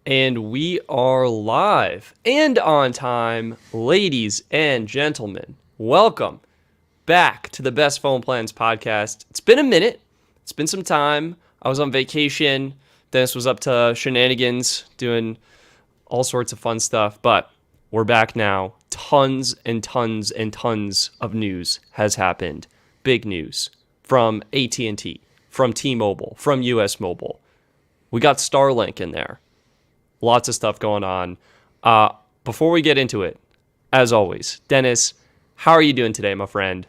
And we are live and on time, ladies and gentlemen. Welcome back to the Best Phone Plans Podcast. It's been a minute. It's been some time. I was on vacation. Dennis was up to shenanigans, doing all sorts of fun stuff. But we're back now. Tons and tons and tons of news has happened. Big news from AT&T, from T-Mobile, from US Mobile. We got Starlink in there. Lots of stuff going on. Before we get into it, as always, Dennis, how are you doing today, my friend?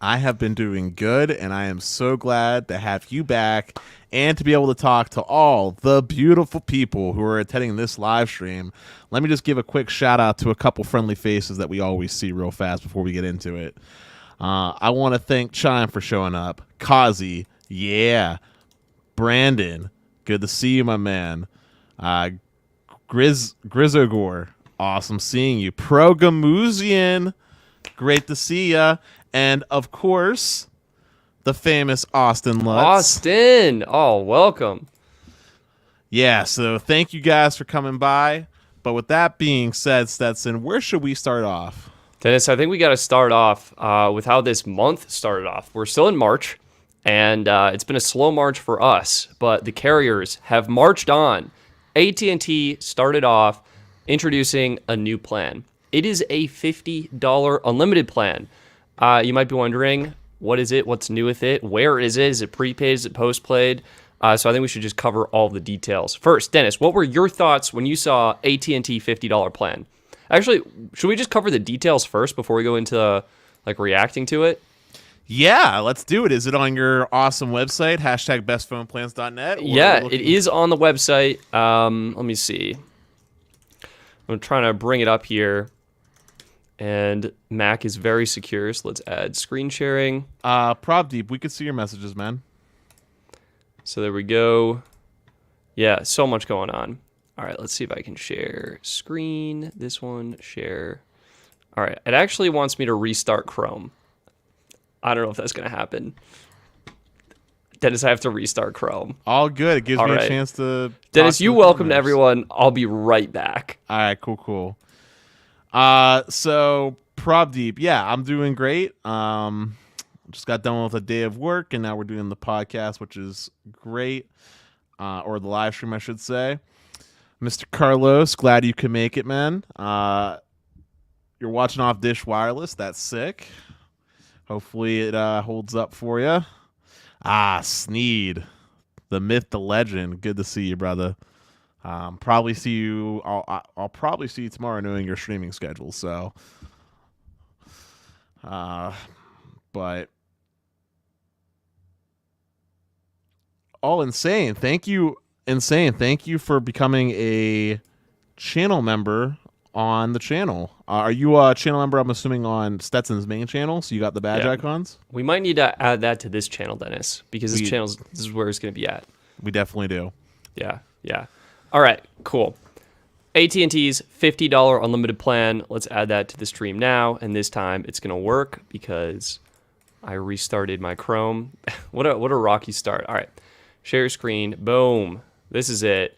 I have been doing good, and I am so glad to have you back and to be able to talk to all the beautiful people who are attending this live stream. Let me just give a quick shout out to a couple friendly faces that we always see real fast before we get into it. I want to thank Chime for showing up. Kazi, yeah. Brandon, good to see you, my man. Grizzogore, awesome seeing you. Progamusian, great to see ya. And of course, the famous Austin Lutz. Austin, oh, welcome. Yeah, so thank you guys for coming by. But with that being said, Stetson, where should we start off? Dennis, I think we got to start off with how this month started off. We're still in March, and it's been a slow march for us, but the carriers have marched on. AT&T started off introducing a new plan. It is a $50 unlimited plan. You might be wondering, what is it? What's new with it? Where is it? Is it prepaid? Is it postpaid? So I think we should just cover all the details. First, Dennis, what were your thoughts when you saw AT&T $50 plan? Actually, should we just cover the details first before we go into reacting to it? Yeah, let's do it. Is it on your awesome website, #bestphoneplans.net? Yeah, it is on the website. Let me see. I'm trying to bring it up here. And Mac is very secure, so let's add screen sharing. Deep, we could see your messages, man. So there we go. Yeah, so much going on. All right, let's see if I can share screen. This one, share. All right, it actually wants me to restart Chrome. I don't know if that's going to happen. Dennis, I have to restart Chrome. All good. It gives me a chance to... Dennis, you welcome to everyone. I'll be right back. All right, cool. So, Deep, yeah, I'm doing great. Just got done with a day of work, and now we're doing the podcast, which is great. Or the live stream, I should say. Mr. Carlos, glad you could make it, man. You're watching off Dish Wireless. That's sick. Hopefully it holds up for you. Sneed, the myth, the legend. Good to see you, brother. Probably see you. I'll probably see you tomorrow, knowing your streaming schedule. So, but all insane. Thank you, insane. Thank you for becoming a channel member on the channel. Are you a channel member, I'm assuming, on Stetson's main channel? So you got the badge icons? We might need to add that to this channel, Dennis, because this is where it's going to be at. We definitely do. Yeah. All right, cool. AT&T's $50 unlimited plan. Let's add that to the stream now, and this time it's going to work because I restarted my Chrome. What a rocky start. All right, share screen. Boom. This is it.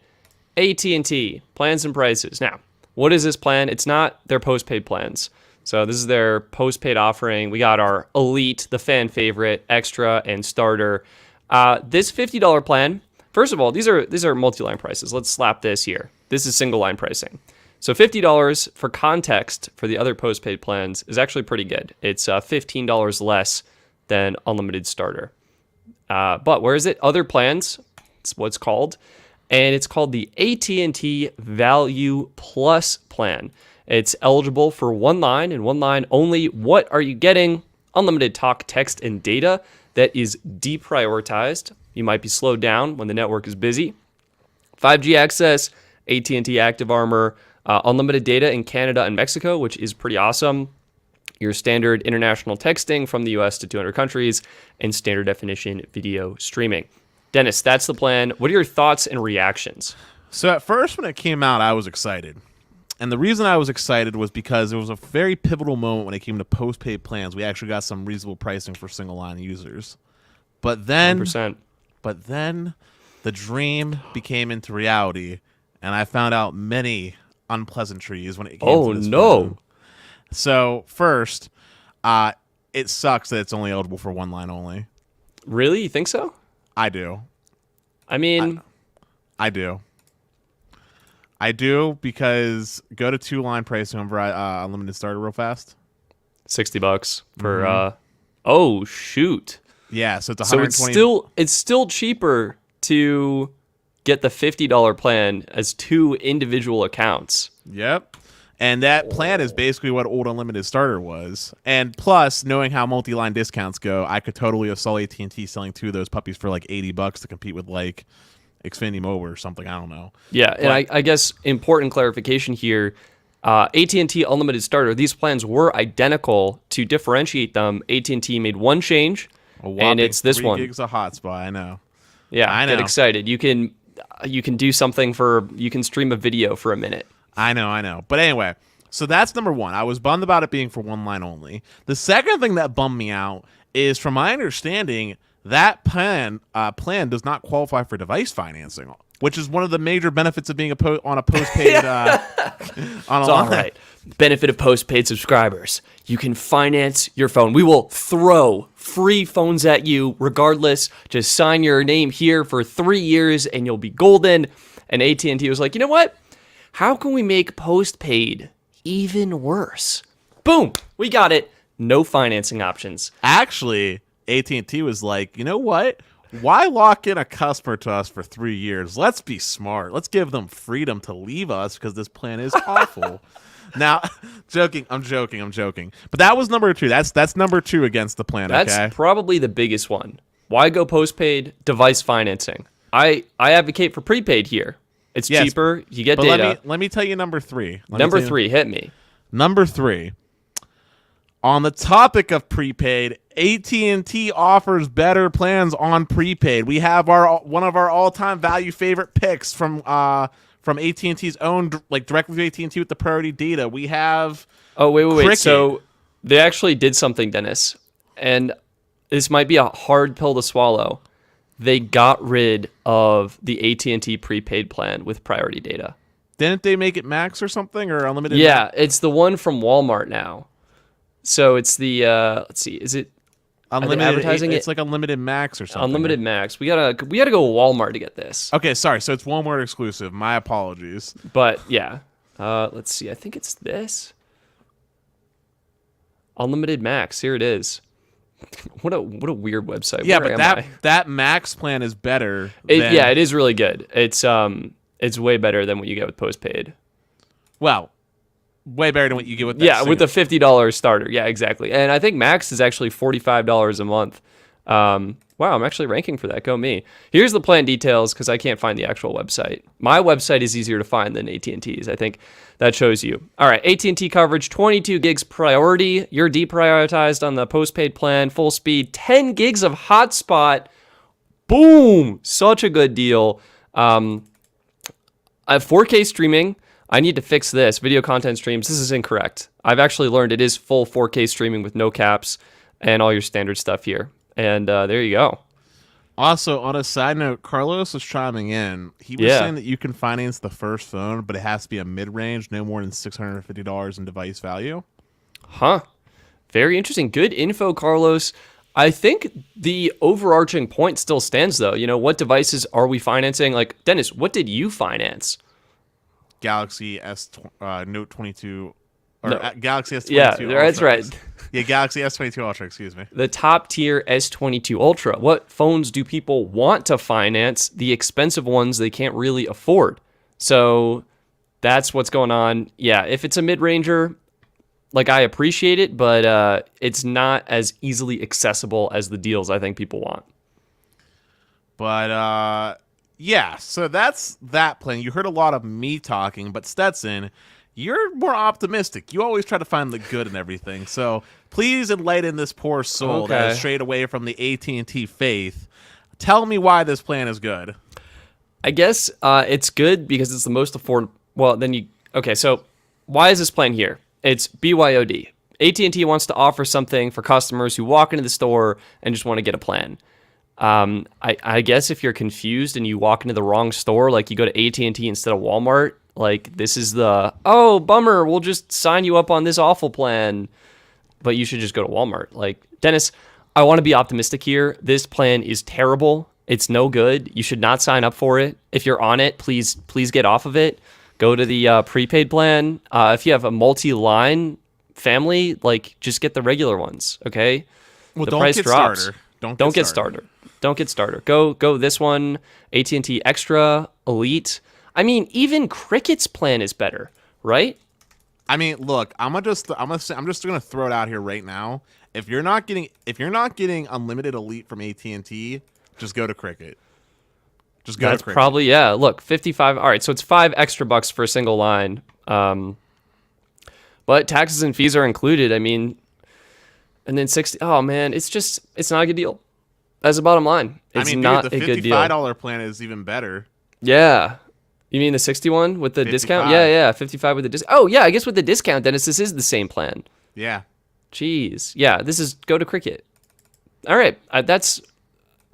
AT&T, plans and prices. Now, what is this plan? It's not their postpaid plans. So this is their postpaid offering. We got our Elite, the fan favorite, Extra, and Starter. This $50 plan, first of all, these are multi-line prices. Let's slap this here. This is single line pricing. So $50 for context for the other postpaid plans is actually pretty good. It's $15 less than unlimited Starter. But where is it? Other plans, it's what it's called. And it's called the AT&T Value Plus plan. It's eligible for one line and one line only. What are you getting? Unlimited talk, text, and data that is deprioritized. You might be slowed down when the network is busy. 5G access, AT&T Active Armor, unlimited data in Canada and Mexico, which is pretty awesome. Your standard international texting from the US to 200 countries, and standard definition video streaming. Dennis, that's the plan. What are your thoughts and reactions? So at first, when it came out, I was excited. And the reason I was excited was because it was a very pivotal moment when it came to postpaid plans. We actually got some reasonable pricing for single-line users. But then 100%. But then the dream became into reality, and I found out many unpleasantries when it came Oh, to this no. phone. So first, it sucks that it's only eligible for one line only. Really? You think so? I do. I mean, I do. I do because go to 2-line pricing on unlimited starter real fast. $60 for oh shoot. Yeah, so it's So $120. it's still cheaper to get the $50 plan as 2 individual accounts. Yep. And that plan is basically what old unlimited starter was. And plus, knowing how multi-line discounts go, I could totally have saw AT&T selling 2 of those puppies for like $80 to compete with like Xfinity Mobile or something. I don't know. Yeah, and I guess important clarification here. AT&T Unlimited Starter, these plans were identical. To differentiate them, AT&T made one change, and it's this 3 one. gigs of hotspot. I know. Yeah, I know. get excited. You can do something you can stream a video for a minute. I know. But anyway, so that's number one. I was bummed about it being for one line only. The second thing that bummed me out is, from my understanding, that plan does not qualify for device financing, which is one of the major benefits of being on a postpaid on a It's all right. Benefit of postpaid subscribers. You can finance your phone. We will throw free phones at you regardless. Just sign your name here for 3 years and you'll be golden. And AT&T was like, you know what? How can we make postpaid even worse? Boom, we got it. No financing options. Actually, AT&T was like, you know what? Why lock in a customer to us for 3 years? Let's be smart. Let's give them freedom to leave us because this plan is awful. Now, I'm joking. But that was number 2. That's number 2 against the plan. That's probably the biggest one. Why go postpaid? Device financing. I advocate for prepaid here. It's cheaper. You get data. Let me tell you number 3. Number 3, hit me. Number 3. On the topic of prepaid, AT&T offers better plans on prepaid. We have one of our all-time value favorite picks from AT&T's own, like directly with AT&T with the priority data. We have wait. Cricket. So they actually did something, Dennis, and this might be a hard pill to swallow. They got rid of the AT&T prepaid plan with priority data. Didn't they make it max or something, or unlimited? Yeah, it's the one from Walmart now. So it's the let's see, is it unlimited advertising? It's like unlimited max or something. Unlimited max. We gotta go to Walmart to get this. Okay, sorry. So it's Walmart exclusive. My apologies. But yeah, let's see. I think it's this unlimited max. Here it is. What a weird website. Yeah, Where but am that max plan is better. Yeah, it is really good. It's way better than what you get with postpaid. Well, way better than what you get with that. Yeah, with the $50 starter. Yeah, exactly. And I think max is actually $45 a month. Wow, I'm actually ranking for that. Go me. Here's the plan details because I can't find the actual website. My website is easier to find than AT&T's. I think that shows you. All right, AT&T coverage, 22 gigs priority. You're deprioritized on the postpaid plan, full speed, 10 gigs of hotspot. Boom! Such a good deal. I have 4K streaming. I need to fix this. Video content streams. This is incorrect. I've actually learned it is full 4K streaming with no caps and all your standard stuff here. And there you go. Also, on a side note, Carlos was chiming in. He was saying that you can finance the first phone, but it has to be a mid-range, no more than $650 in device value. Huh. Very interesting. Good info, Carlos. I think the overarching point still stands, though. You know, what devices are we financing? Like, Dennis, what did you finance? Galaxy Note 22 or Galaxy S22 yeah, Ultra. That's right. Yeah, Galaxy S22 Ultra, excuse me. The top tier S22 Ultra. What phones do people want to finance? The expensive ones they can't really afford. So that's what's going on. Yeah, if it's a mid-ranger, like, I appreciate it, but it's not as easily accessible as the deals I think people want. But yeah, so that's that plan. You heard a lot of me talking, but Stetson, you're more optimistic. You always try to find the good in everything. So please enlighten this poor soul that is strayed away from the AT&T faith. Tell me why this plan is good. I guess it's good because it's the most affordable. Well, okay, so why is this plan here? It's BYOD. AT&T wants to offer something for customers who walk into the store and just want to get a plan. I guess if you're confused and you walk into the wrong store, like you go to AT&T instead of Walmart, like this is oh, bummer, we'll just sign you up on this awful plan, but you should just go to Walmart. Like, Dennis, I want to be optimistic here. This plan is terrible. It's no good. You should not sign up for it. If you're on it, please get off of it. Go to the prepaid plan. If you have a multi-line family, like just get the regular ones, okay? Well, the don't price get drops. starter. Don't get starter. Don't get starter. Go this one, AT&T Extra, Elite. I mean, even Cricket's plan is better, right? I mean, look, I'm just gonna throw it out here right now. If you're not getting unlimited Elite from AT&T, just go to Cricket. Just go That's to Cricket. probably, yeah. Look, 55. All right, so it's $5 extra for a single line. But taxes and fees are included. I mean, and then 60. Oh man, it's not a good deal. That's the bottom line. It's not a good deal. The $55 plan is even better. Yeah. You mean the 61 with the 55. discount? Yeah, 55 with the discount. Oh, yeah, I guess with the discount, Dennis, this is the same plan. Yeah. Jeez. Yeah, this is go to Cricket. All right,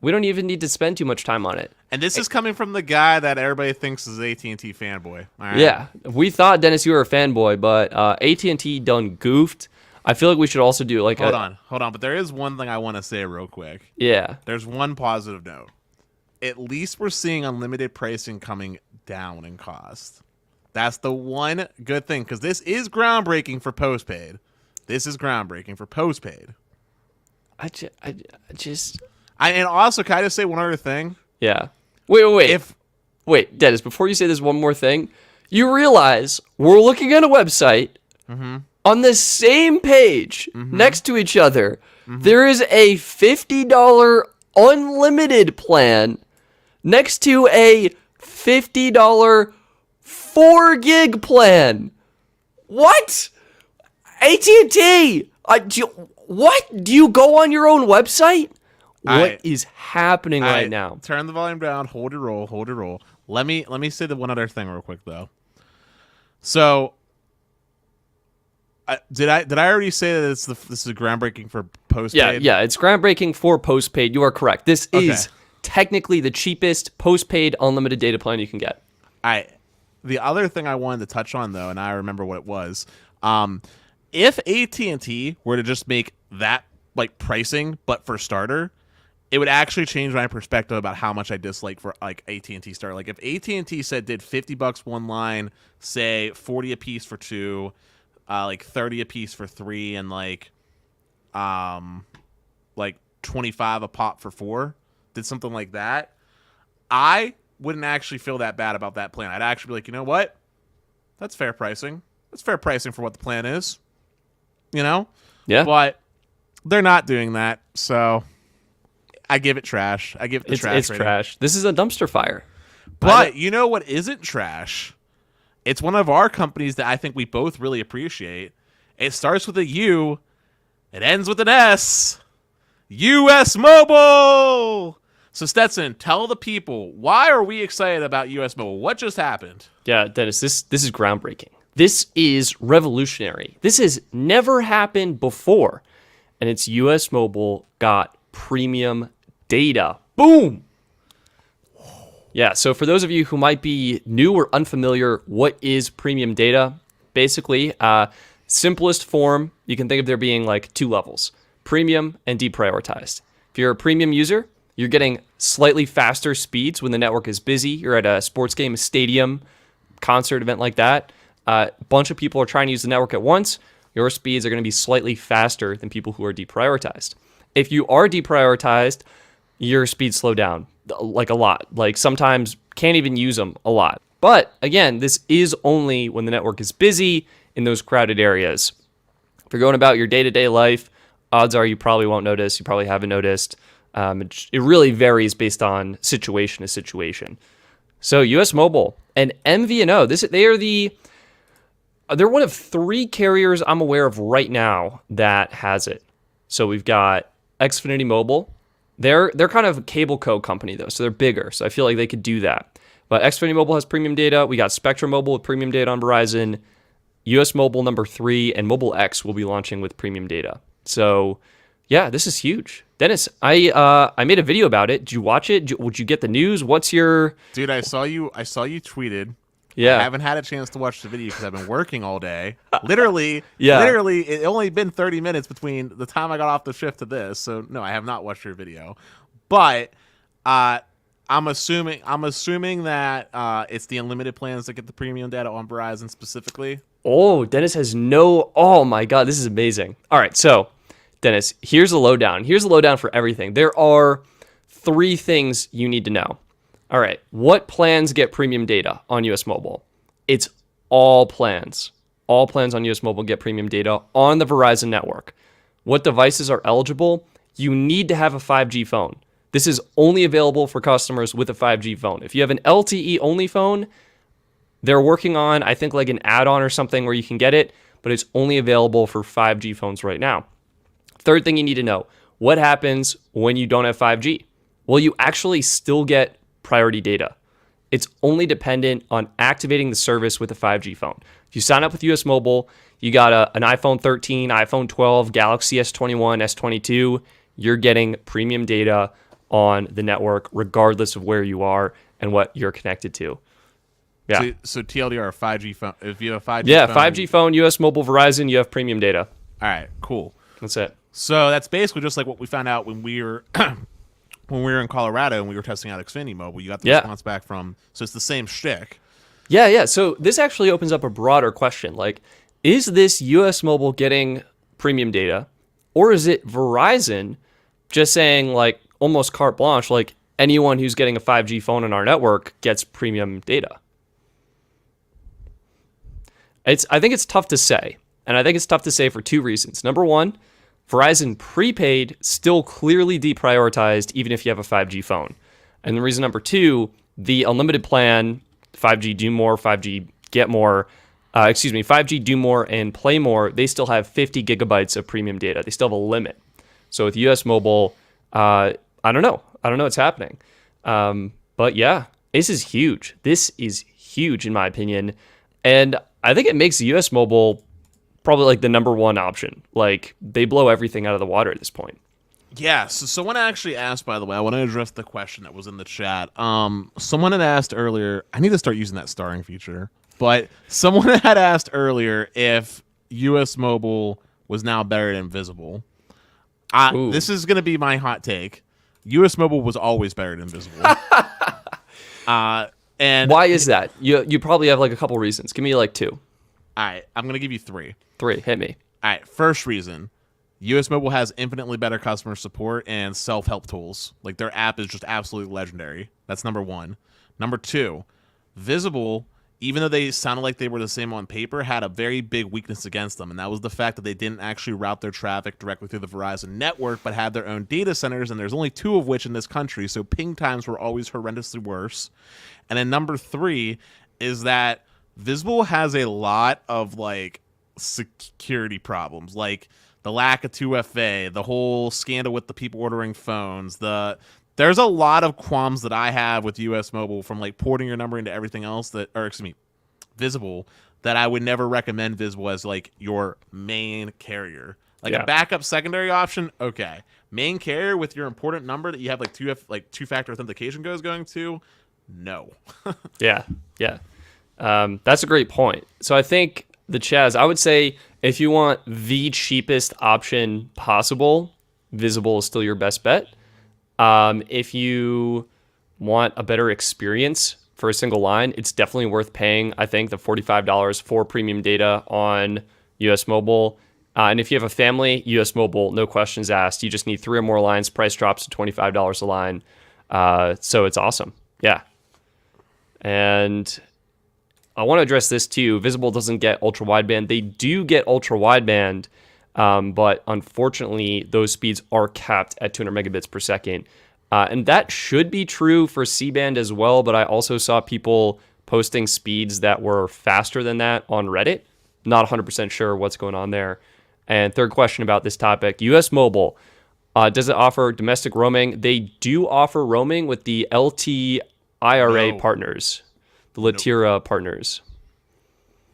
we don't even need to spend too much time on it. And this is coming from the guy that everybody thinks is AT&T fanboy. All right? Yeah, we thought, Dennis, you were a fanboy, but AT&T done goofed. I feel like we should also do like Hold on. But there is one thing I want to say real quick. Yeah. There's one positive note. At least we're seeing unlimited pricing coming down in cost. That's the one good thing, because this is groundbreaking for postpaid. And also, can I just say one other thing? Yeah. Wait. Wait, Dennis, before you say this one more thing, you realize we're looking at a website on the same page next to each other. There is a $50 unlimited plan next to a $50 4 gig plan. What? AT&T! What? Do you go on your own website? What is happening right now? Turn the volume down. Hold your roll. Let me say the one other thing real quick though. So, did I already say that this is groundbreaking for postpaid? Yeah, it's groundbreaking for postpaid. You are correct. This is technically the cheapest postpaid unlimited data plan you can get. The other thing I wanted to touch on though, and I remember what it was, if AT&T were to just make that like pricing, but for starter, it would actually change my perspective about how much I dislike for like AT&T starter. Like if AT&T said did $50 one line, say 40 a piece for 2, like 30 a piece for 3, and like 25 a pop for 4, did something like that, I wouldn't actually feel that bad about that plan. I'd actually be like, you know what? That's fair pricing. That's fair pricing for what the plan is. You know? Yeah. But they're not doing that, so I give it trash. I give it the trash. It's trash. This is a dumpster fire. But you know what isn't trash? It's one of our companies that I think we both really appreciate. It starts with a U. It ends with an S. US Mobile! So Stetson, tell the people, why are we excited about US Mobile? What just happened? Yeah, Dennis, this is groundbreaking. This is revolutionary. This has never happened before. And it's US Mobile got premium data. Boom! Yeah, so for those of you who might be new or unfamiliar, what is premium data? Basically, simplest form, you can think of there being like 2 levels, premium and deprioritized. If you're a premium user, you're getting slightly faster speeds when the network is busy. You're at a sports game, a stadium, concert event like that. A bunch of people are trying to use the network at once. Your speeds are going to be slightly faster than people who are deprioritized. If you are deprioritized, your speeds slow down like a lot. Like sometimes can't even use them a lot. But again, this is only when the network is busy in those crowded areas. If you're going about your day-to-day life, odds are you probably won't notice. You probably haven't noticed. It really varies based on situation to situation. So US Mobile and MVNO, they're one of 3 carriers I'm aware of right now that has it. So we've got Xfinity Mobile. They're kind of a cable co company though, so they're bigger. So I feel like they could do that. But Xfinity Mobile has premium data. We got Spectrum Mobile with premium data on Verizon. US Mobile number 3 and Mobile X will be launching with premium data. So Yeah, this is huge. Dennis, I made a video about it. Did you watch it? Would you get the news? What's your Dude, I saw you tweeted. I Yeah. haven't had a chance to watch the video because I've been working all day. Literally, Yeah. it only been 30 minutes between the time I got off the shift to this. So no, I have not watched your video. But I'm assuming that it's the unlimited plans that get the premium data on Verizon specifically. Oh, Dennis has oh my God, this is amazing. All right, so Dennis, here's the lowdown. Here's the lowdown for everything. There are 3 things you need to know. All right, what plans get premium data on US Mobile? It's all plans. All plans on US Mobile get premium data on the Verizon network. What devices are eligible? You need to have a 5G phone. This is only available for customers with a 5G phone. If you have an LTE only phone, they're working on, I think, like an add-on or something where you can get it, but it's only available for 5G phones right now. Third thing you need to know, what happens when you don't have 5G? Well, you actually still get priority data. It's only dependent on activating the service with a 5G phone. If you sign up with US Mobile, you got an iPhone 13, iPhone 12, Galaxy S21, S22, you're getting premium data on the network regardless of where you are and what you're connected to. Yeah. So TLDR, 5G phone. If you have a 5G Yeah, phone, 5G phone, US Mobile, Verizon, you have premium data. All right, cool. That's it. So that's basically just like what we found out when we were in Colorado and we were testing out Xfinity Mobile. You got the response back from, so it's the same shtick. Yeah. So this actually opens up a broader question. Like, is this US Mobile getting premium data, or is it Verizon just saying, like, almost carte blanche, like, anyone who's getting a 5G phone on our network gets premium data? I think it's tough to say. And I think it's tough to say for 2 reasons. Number one, Verizon prepaid still clearly deprioritized even if you have a 5G phone. And the reason number 2, the unlimited plan, 5G do more, 5G get more, 5G do more and play more, they still have 50 gigabytes of premium data. They still have a limit. So with US Mobile, I don't know what's happening. But yeah, this is huge. This is huge in my opinion. And I think it makes US Mobile probably like the number 1 option. Like, they blow everything out of the water at this point. Yeah, so someone actually asked, by the way, I want to address the question that was in the chat. Someone had asked earlier, I need to start using that starring feature, but someone had asked earlier if US Mobile was now better than Visible. This is going to be my hot take. US Mobile was always better than Visible. And why is that? You probably have like a couple reasons. Give me like 2. All right, I'm going to give you 3. 3, hit me. All right, first reason, US Mobile has infinitely better customer support and self-help tools. Like, their app is just absolutely legendary. That's number 1. Number 2, Visible, even though they sounded like they were the same on paper, had a very big weakness against them, and that was the fact that they didn't actually route their traffic directly through the Verizon network, but had their own data centers, and there's only 2 of which in this country, so ping times were always horrendously worse. And then number 3 is that Visible has a lot of, like, security problems, like the lack of 2FA, the whole scandal with the people ordering phones. There's a lot of qualms that I have with US Mobile from, like, porting your number into everything else Visible, that I would never recommend Visible as, like, your main carrier. Like, a backup secondary option, okay. Main carrier with your important number that you have, like, two-factor authentication going to, no. Yeah. That's a great point. So I think the Chaz, I would say if you want the cheapest option possible, Visible is still your best bet. If you want a better experience for a single line, it's definitely worth paying, I think, the $45 for premium data on US Mobile. And if you have a family, US Mobile, no questions asked. You just need 3 or more lines. Price drops to $25 a line. So it's awesome. Yeah. And I want to address this too. Visible doesn't get ultra wideband. They do get ultra wideband, but unfortunately, those speeds are capped at 200 megabits per second. And that should be true for C-band as well, but I also saw people posting speeds that were faster than that on Reddit. Not 100% sure what's going on there. And third question about this topic, US Mobile, does it offer domestic roaming? They do offer roaming with the LT-IRA partners, the Latira partners.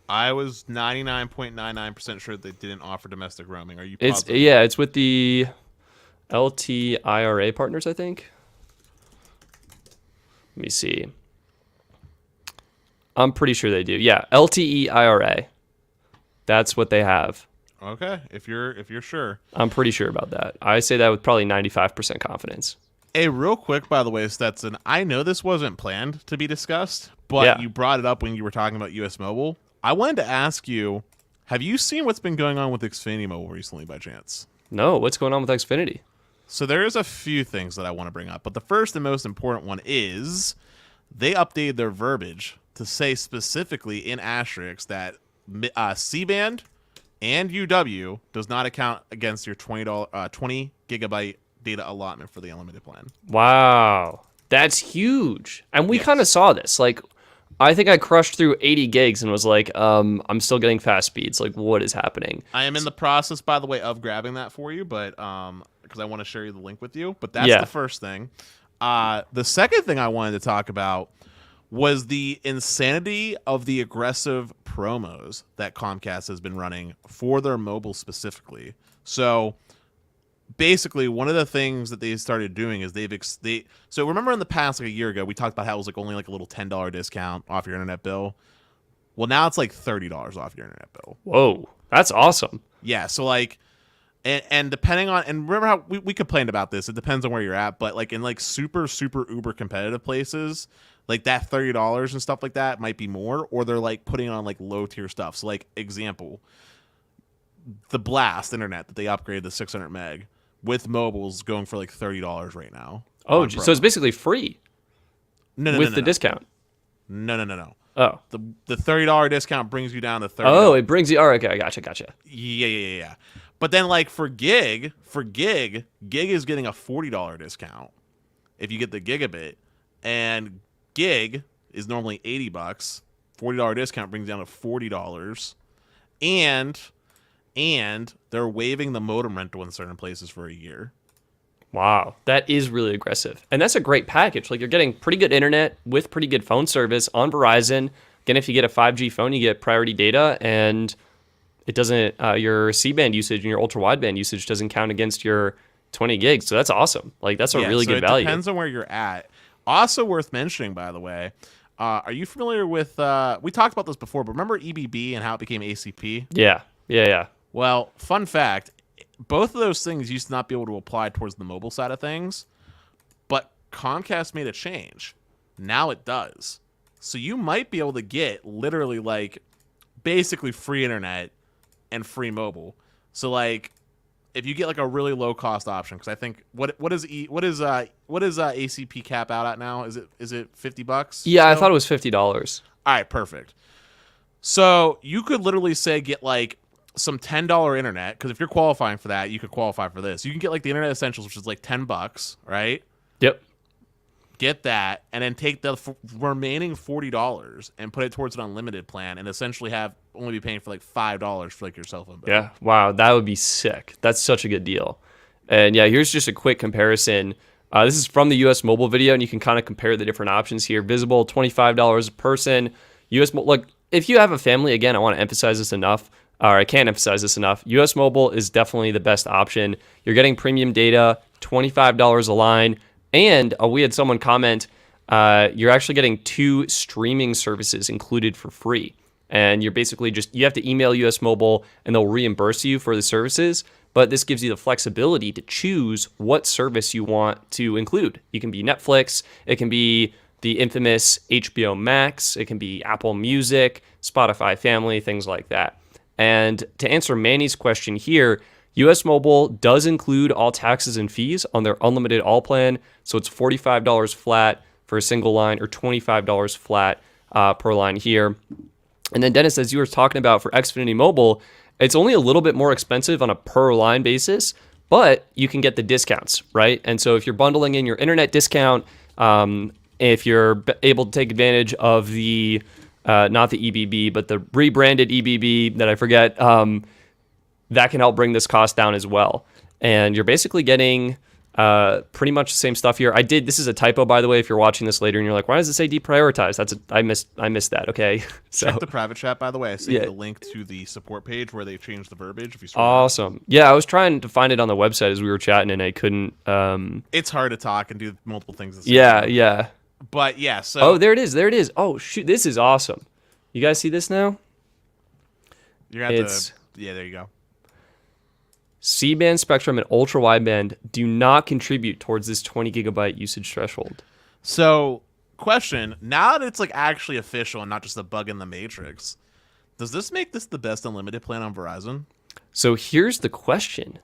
I was 99.99% sure they didn't offer domestic roaming. Are you positive? It's with the LT IRA partners, I think. Let me see. I'm pretty sure they do. Yeah, LTE IRA. That's what they have. Okay, if you're sure. I'm pretty sure about that. I say that with probably 95% confidence. Hey, real quick, by the way, Stetson, I know this wasn't planned to be discussed, but Yeah. you brought it up when you were talking about US Mobile. I wanted to ask you, have you seen what's been going on with Xfinity Mobile recently by chance? No, what's going on with Xfinity? So there's a few things that I want to bring up, but the first and most important one is they updated their verbiage to say specifically in asterisks that C-band and UW does not account against your $20 gigabyte data allotment for the unlimited plan. Wow, that's huge. And we kind of saw this. Like, I think I crushed through 80 gigs and was like, I'm still getting fast speeds. Like, what is happening? I am in the process, by the way, of grabbing that for you, but because I want to share you the link with you. But that's the first thing. The second thing I wanted to talk about was the insanity of the aggressive promos that Comcast has been running for their mobile specifically. So basically, one of the things that they started doing is so remember in the past, like a year ago, we talked about how it was like only like a little $10 discount off your internet bill. Well, now it's like $30 off your internet bill. Whoa, that's awesome. Yeah, so like, and depending on, and remember how we complained about this, it depends on where you're at, but like in like super uber competitive places, like that $30 and stuff like that might be more, or they're like putting on like low tier stuff. So like example, the Blast internet that they upgraded to 600 meg with mobiles going for like $30 right now. Oh, so it's basically free. No, with the discount. No. Oh, the $30 discount brings you down to $30. Oh, it brings you. All right, okay, gotcha. Yeah. But then like for gig is getting a $40 discount if you get the gigabit, and gig is normally $80. $40 discount brings down to $40, and they're waiving the modem rental in certain places for a year. Wow, that is really aggressive. And that's a great package. Like, you're getting pretty good internet with pretty good phone service on Verizon. Again, if you get a 5G phone, you get priority data, and it doesn't, your C-band usage and your ultra-wideband usage doesn't count against your 20 gigs. So that's awesome. Like, that's a really good value. It depends on where you're at. Also worth mentioning, by the way, are you familiar with, we talked about this before, but remember EBB and how it became ACP? Yeah. Well, fun fact, both of those things used to not be able to apply towards the mobile side of things, but Comcast made a change. Now it does. So you might be able to get literally like basically free internet and free mobile. So like if you get like a really low cost option, because I think what is ACP cap out at now? Is it $50? Yeah, I thought it was $50. All right, perfect. So you could literally say get like some $10 internet, because if you're qualifying for that, you could qualify for this. You can get like the Internet Essentials, which is like $10, right? Yep. Get that, and then take the remaining $40 and put it towards an unlimited plan, and essentially only be paying for like $5 for like your cell phone bill. Yeah. Wow, that would be sick. That's such a good deal. And yeah, here's just a quick comparison. This is from the US Mobile video, and you can kind of compare the different options here. Visible, $25 a person. Look, if you have a family, again, I want to emphasize this enough. Or I can't emphasize this enough. US Mobile is definitely the best option. You're getting premium data, $25 a line, and we had someone comment, you're actually getting 2 streaming services included for free. And you're basically you have to email US Mobile and they'll reimburse you for the services. But this gives you the flexibility to choose what service you want to include. You can be Netflix, it can be the infamous HBO Max, it can be Apple Music, Spotify Family, things like that. And to answer Manny's question here, US Mobile does include all taxes and fees on their unlimited all plan. So it's $45 flat for a single line, or $25 flat per line here. And then Dennis, as you were talking about for Xfinity Mobile, it's only a little bit more expensive on a per line basis, but you can get the discounts, right? And so if you're bundling in your internet discount, if you're able to take advantage of the not the EBB, but the rebranded EBB that I forget, that can help bring this cost down as well. And you're basically getting Pretty much the same stuff here. This is a typo, by the way, if you're watching this later and you're like, why does it say deprioritized? I missed that. Okay. So Check the private chat, by the way. I sent you the link to the support page where they've changed the verbiage. If you awesome. Yeah, I was trying to find it on the website as we were chatting and I couldn't. It's hard to talk and do multiple things at the same time. Yeah. But yeah, so oh, there it is. Oh shoot, this is awesome. You guys see this now? You're gonna have to, yeah, there you go. C-band spectrum and ultra-wideband do not contribute towards this 20 gigabyte usage threshold. So, question, now that it's like actually official and not just a bug in the matrix, does this make this the best unlimited plan on Verizon? So here's the question.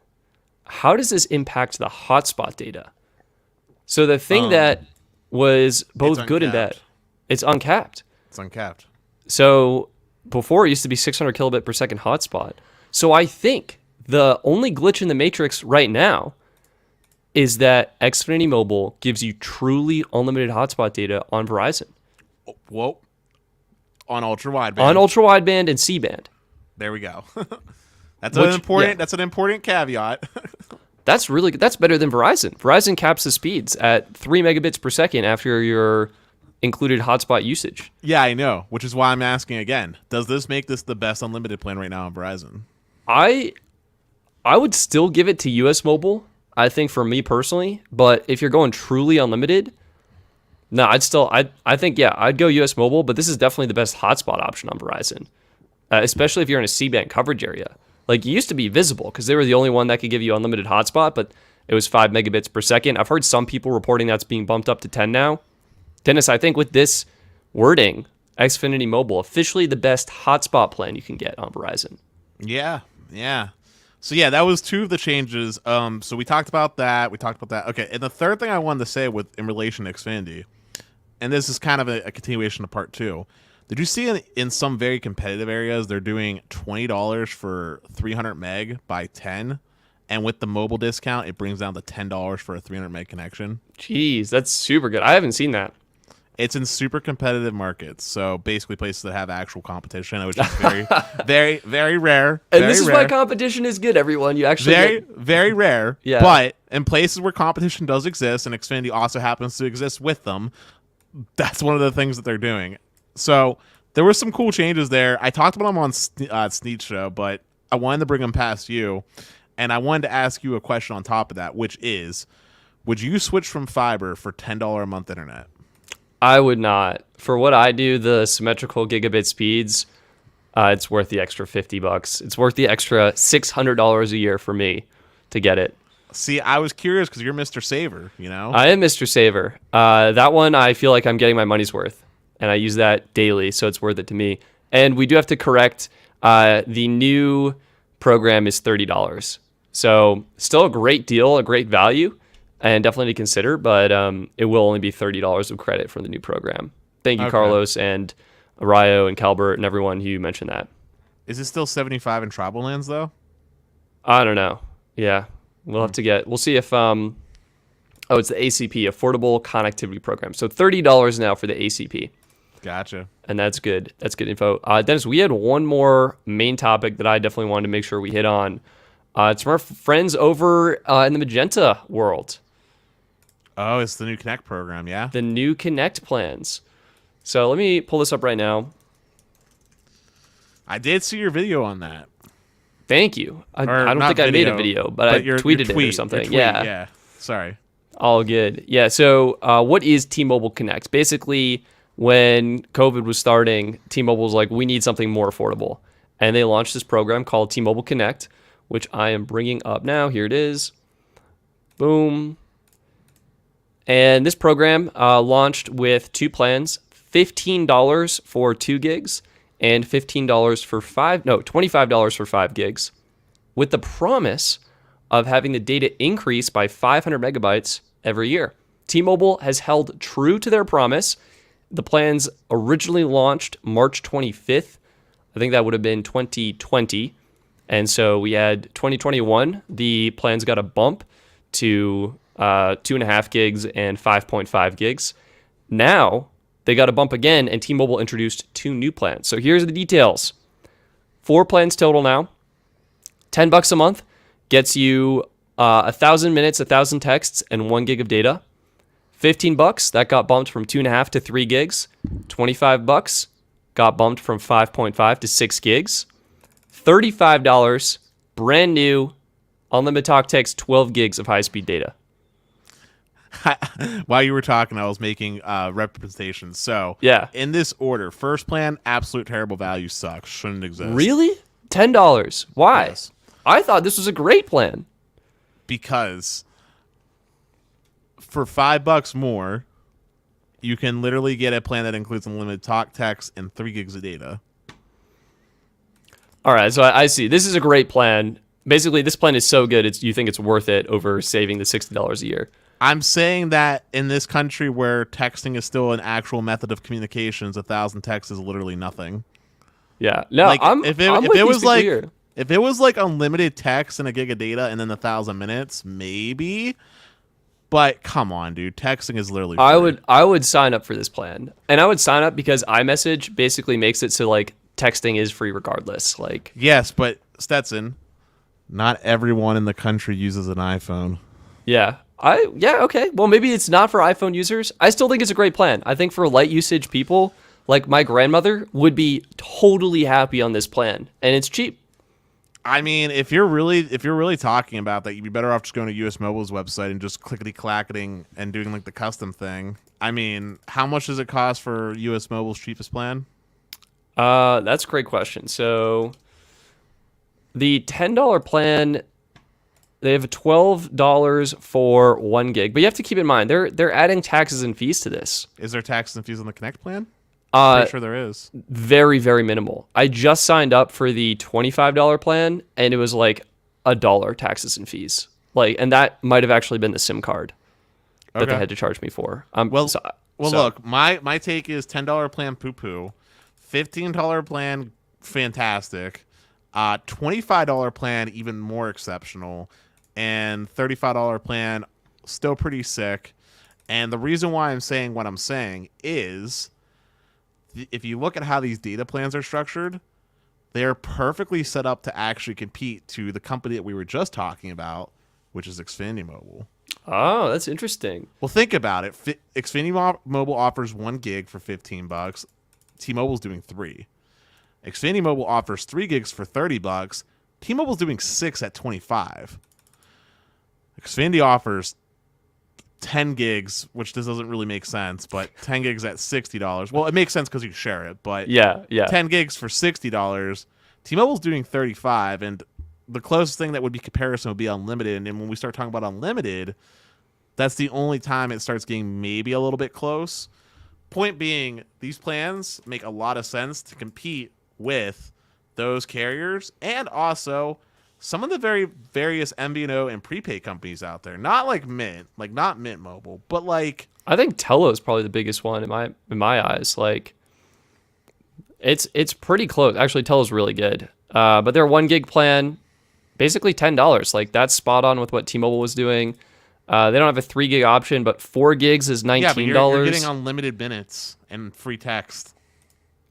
How does this impact the hotspot data? So the thing that was both good and bad, it's uncapped. It's uncapped. So before it used to be 600 kilobit per second hotspot. So I think the only glitch in the matrix right now is that Xfinity Mobile gives you truly unlimited hotspot data on Verizon. Whoa. On ultra-wideband. On ultra-wideband and C-band. There we go. That's an important caveat. That's better than Verizon. Verizon caps the speeds at 3 megabits per second after your included hotspot usage. Yeah, I know, which is why I'm asking again. Does this make this the best unlimited plan right now on Verizon? I would still give it to US Mobile, I think, for me personally. But if you're going truly unlimited, no, I think I'd go US Mobile. But this is definitely the best hotspot option on Verizon, especially if you're in a C-band coverage area. Like, it used to be Visible because they were the only one that could give you unlimited hotspot, but it was 5 megabits per second. I've heard some people reporting that's being bumped up to 10 now. Dennis, I think with this wording, Xfinity Mobile, officially the best hotspot plan you can get on Verizon. Yeah. So yeah, that was two of the changes. So we talked about that. Okay, and the third thing I wanted to say in relation to Xfinity, and this is kind of a continuation of part two. Did you see in some very competitive areas they're doing $20 for 300 meg by 10, and with the mobile discount it brings down to $10 for a 300 meg connection? Jeez, that's super good. I haven't seen that. It's in super competitive markets, so basically places that have actual competition, which is very, very, very rare. And this is why competition is good, everyone. You actually very rare. Yeah. But in places where competition does exist, and Xfinity also happens to exist with them, that's one of the things that they're doing. So there were some cool changes there. I talked about them on Sneed's show, but I wanted to bring them past you, and I wanted to ask you a question on top of that, which is, would you switch from fiber for $10 a month internet? I would not. For what I do, the symmetrical gigabit speeds, it's worth the extra $50. It's worth the extra $600 a year for me to get it. See, I was curious because you're Mr. Saver, you know? I am Mr. Saver. That one, I feel like I'm getting my money's worth, and I use that daily, so it's worth it to me. And we do have to correct, the new program is $30. So still a great deal, a great value. And definitely to consider, but it will only be $30 of credit for the new program. Thank you, Carlos and Arayo and Calbert and everyone who mentioned that. Is it still 75 in tribal lands, though? I don't know. Yeah, we'll see if, it's the ACP, Affordable Connectivity Program. So $30 now for the ACP. Gotcha. And that's good. That's good info. Dennis, we had one more main topic that I definitely wanted to make sure we hit on. It's from our friends over in the Magenta world. Oh, it's the new Connect program, yeah? The new Connect plans. So let me pull this up right now. I did see your video on that. Thank you. I don't think I made a video, but I tweeted it or something. Yeah. Sorry. All good. Yeah, so what is T-Mobile Connect? Basically, when COVID was starting, T-Mobile was like, we need something more affordable. And they launched this program called T-Mobile Connect, which I am bringing up now. Here it is. Boom. And this program launched with two plans, $15 for 2 gigs and $25 for 5 gigs, with the promise of having the data increase by 500 megabytes every year. T-Mobile has held true to their promise. The plans originally launched March 25th. I think that would have been 2020. And so we had 2021. The plans got a bump to 2.5 gigs and 5.5 gigs. Now they got a bump again, and T-Mobile introduced 2 new plans. So here's the details. 4 plans total now. $10 a month gets you 1,000 minutes, 1,000 texts, and 1 gig of data. $15, that got bumped from 2.5 to 3 gigs. $25 got bumped from 5.5 to 6 gigs. $35, brand new, unlimited talk text, 12 gigs of high-speed data. While you were talking, I was making representations. So, Yeah. in this order, first plan, absolute terrible value, sucks. Shouldn't exist. Really? $10. Why? Yes. I thought this was a great plan. Because for $5 more, you can literally get a plan that includes unlimited talk, text, and 3 gigs of data. All right, so I see. This is a great plan. Basically, this plan is so good, you think it's worth it over saving the $60 a year. I'm saying that in this country where texting is still an actual method of communications, 1,000 texts is literally nothing. Yeah, no, Like, I'm if with it these was people like here. if it was like unlimited text and a gig of data and then 1,000 minutes, maybe. But come on, dude, texting is literally free. I would sign up for this plan, and I would sign up because iMessage basically makes it so like texting is free regardless. Like, Yes, but Stetson, not everyone in the country uses an iPhone. yeah, okay. Well, maybe it's not for iPhone users. I still think it's a great plan. I think for light usage people, like my grandmother, would be totally happy on this plan, and it's cheap. I mean, if you're really talking about that, you'd be better off just going to US Mobile's website and just clickety clacketing and doing like the custom thing. I mean, how much does it cost for US Mobile's cheapest plan? That's a great question. So the $10 plan, they have $12 for 1 gig, but you have to keep in mind they're adding taxes and fees to this. Is there taxes and fees on the Connect plan? Pretty sure there is. Very, very minimal. I just signed up for the $25 plan, and it was like $1 taxes and fees. Like, and that might have actually been the SIM card that they Okay. had to charge me for. Look, my take is $10 plan poo poo, $15 plan fantastic, $25 plan even more exceptional, and $35 plan still pretty sick. And the reason why I'm saying what I'm saying is, if you look at how these data plans are structured, they're perfectly set up to actually compete to the company that we were just talking about, which is Xfinity Mobile. Oh, that's interesting. Well, think about it. Xfinity Mobile offers 1 gig for $15. T-Mobile's doing 3. Xfinity Mobile offers 3 gigs for $30. T-Mobile's doing 6 at $25. Xfinity offers 10 gigs, which this doesn't really make sense, but 10 gigs at $60. Well, it makes sense because you share it, but Yeah. 10 gigs for $60. T-Mobile's doing 35, and the closest thing that would be comparison would be unlimited. And then when we start talking about unlimited, that's the only time it starts getting maybe a little bit close. Point being, these plans make a lot of sense to compete with those carriers and also some of the very various MVNO and prepaid companies out there. Not like Mint, like not Mint Mobile, but like I think Tello is probably the biggest one in my eyes. Like, it's pretty close. Actually, Tello's really good. But their 1 gig plan, basically $10. Like, that's spot on with what T-Mobile was doing. They don't have a 3 gig option, but 4 gigs is $19. yeah, but you're getting unlimited minutes and free text.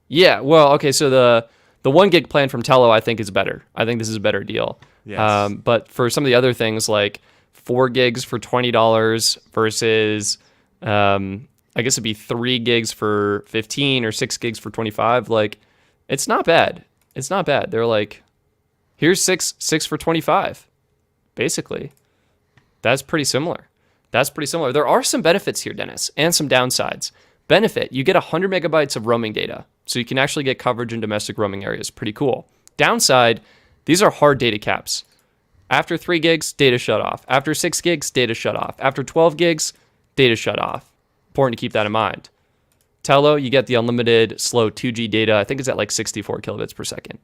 Yeah, well, okay, so the 1 gig plan from Tello, I think, is better. I think this is a better deal. Yes. But for some of the other things, like 4 gigs for $20 versus, I guess it'd be 3 gigs for 15 or 6 gigs for 25. Like, it's not bad. It's not bad. They're like, here's six for 25, basically. That's pretty similar. There are some benefits here, Dennis, and some downsides. Benefit, you get 100 megabytes of roaming data, so you can actually get coverage in domestic roaming areas. Pretty cool. Downside, these are hard data caps. After 3 gigs, data shut off. After 6 gigs, data shut off. After 12 gigs, data shut off. Important to keep that in mind. Tello, you get the unlimited slow 2G data. I think it's at like 64 kilobits per second.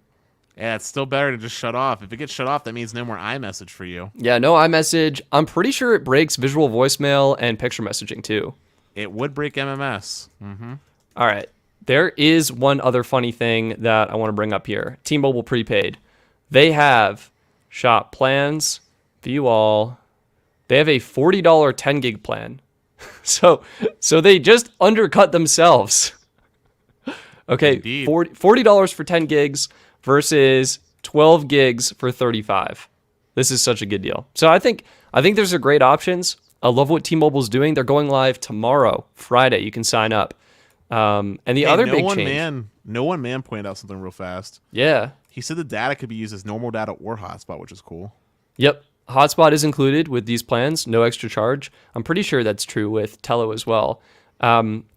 Yeah, it's still better to just shut off. If it gets shut off, that means no more iMessage for you. Yeah, no iMessage. I'm pretty sure it breaks visual voicemail and picture messaging too. It would break MMS. Mm-hmm. All right. There is one other funny thing that I want to bring up here. T-Mobile prepaid. They have shop plans, view all. They have a $40 10 gig plan. So they just undercut themselves. Okay, $40 for 10 gigs versus 12 gigs for 35. This is such a good deal. So I think there's a great options. I love what T-Mobile's doing. They're going live tomorrow, Friday. You can sign up. And the other big change. No one man pointed out something real fast. Yeah. He said the data could be used as normal data or hotspot, which is cool. Yep. Hotspot is included with these plans, no extra charge. I'm pretty sure that's true with Telo as well.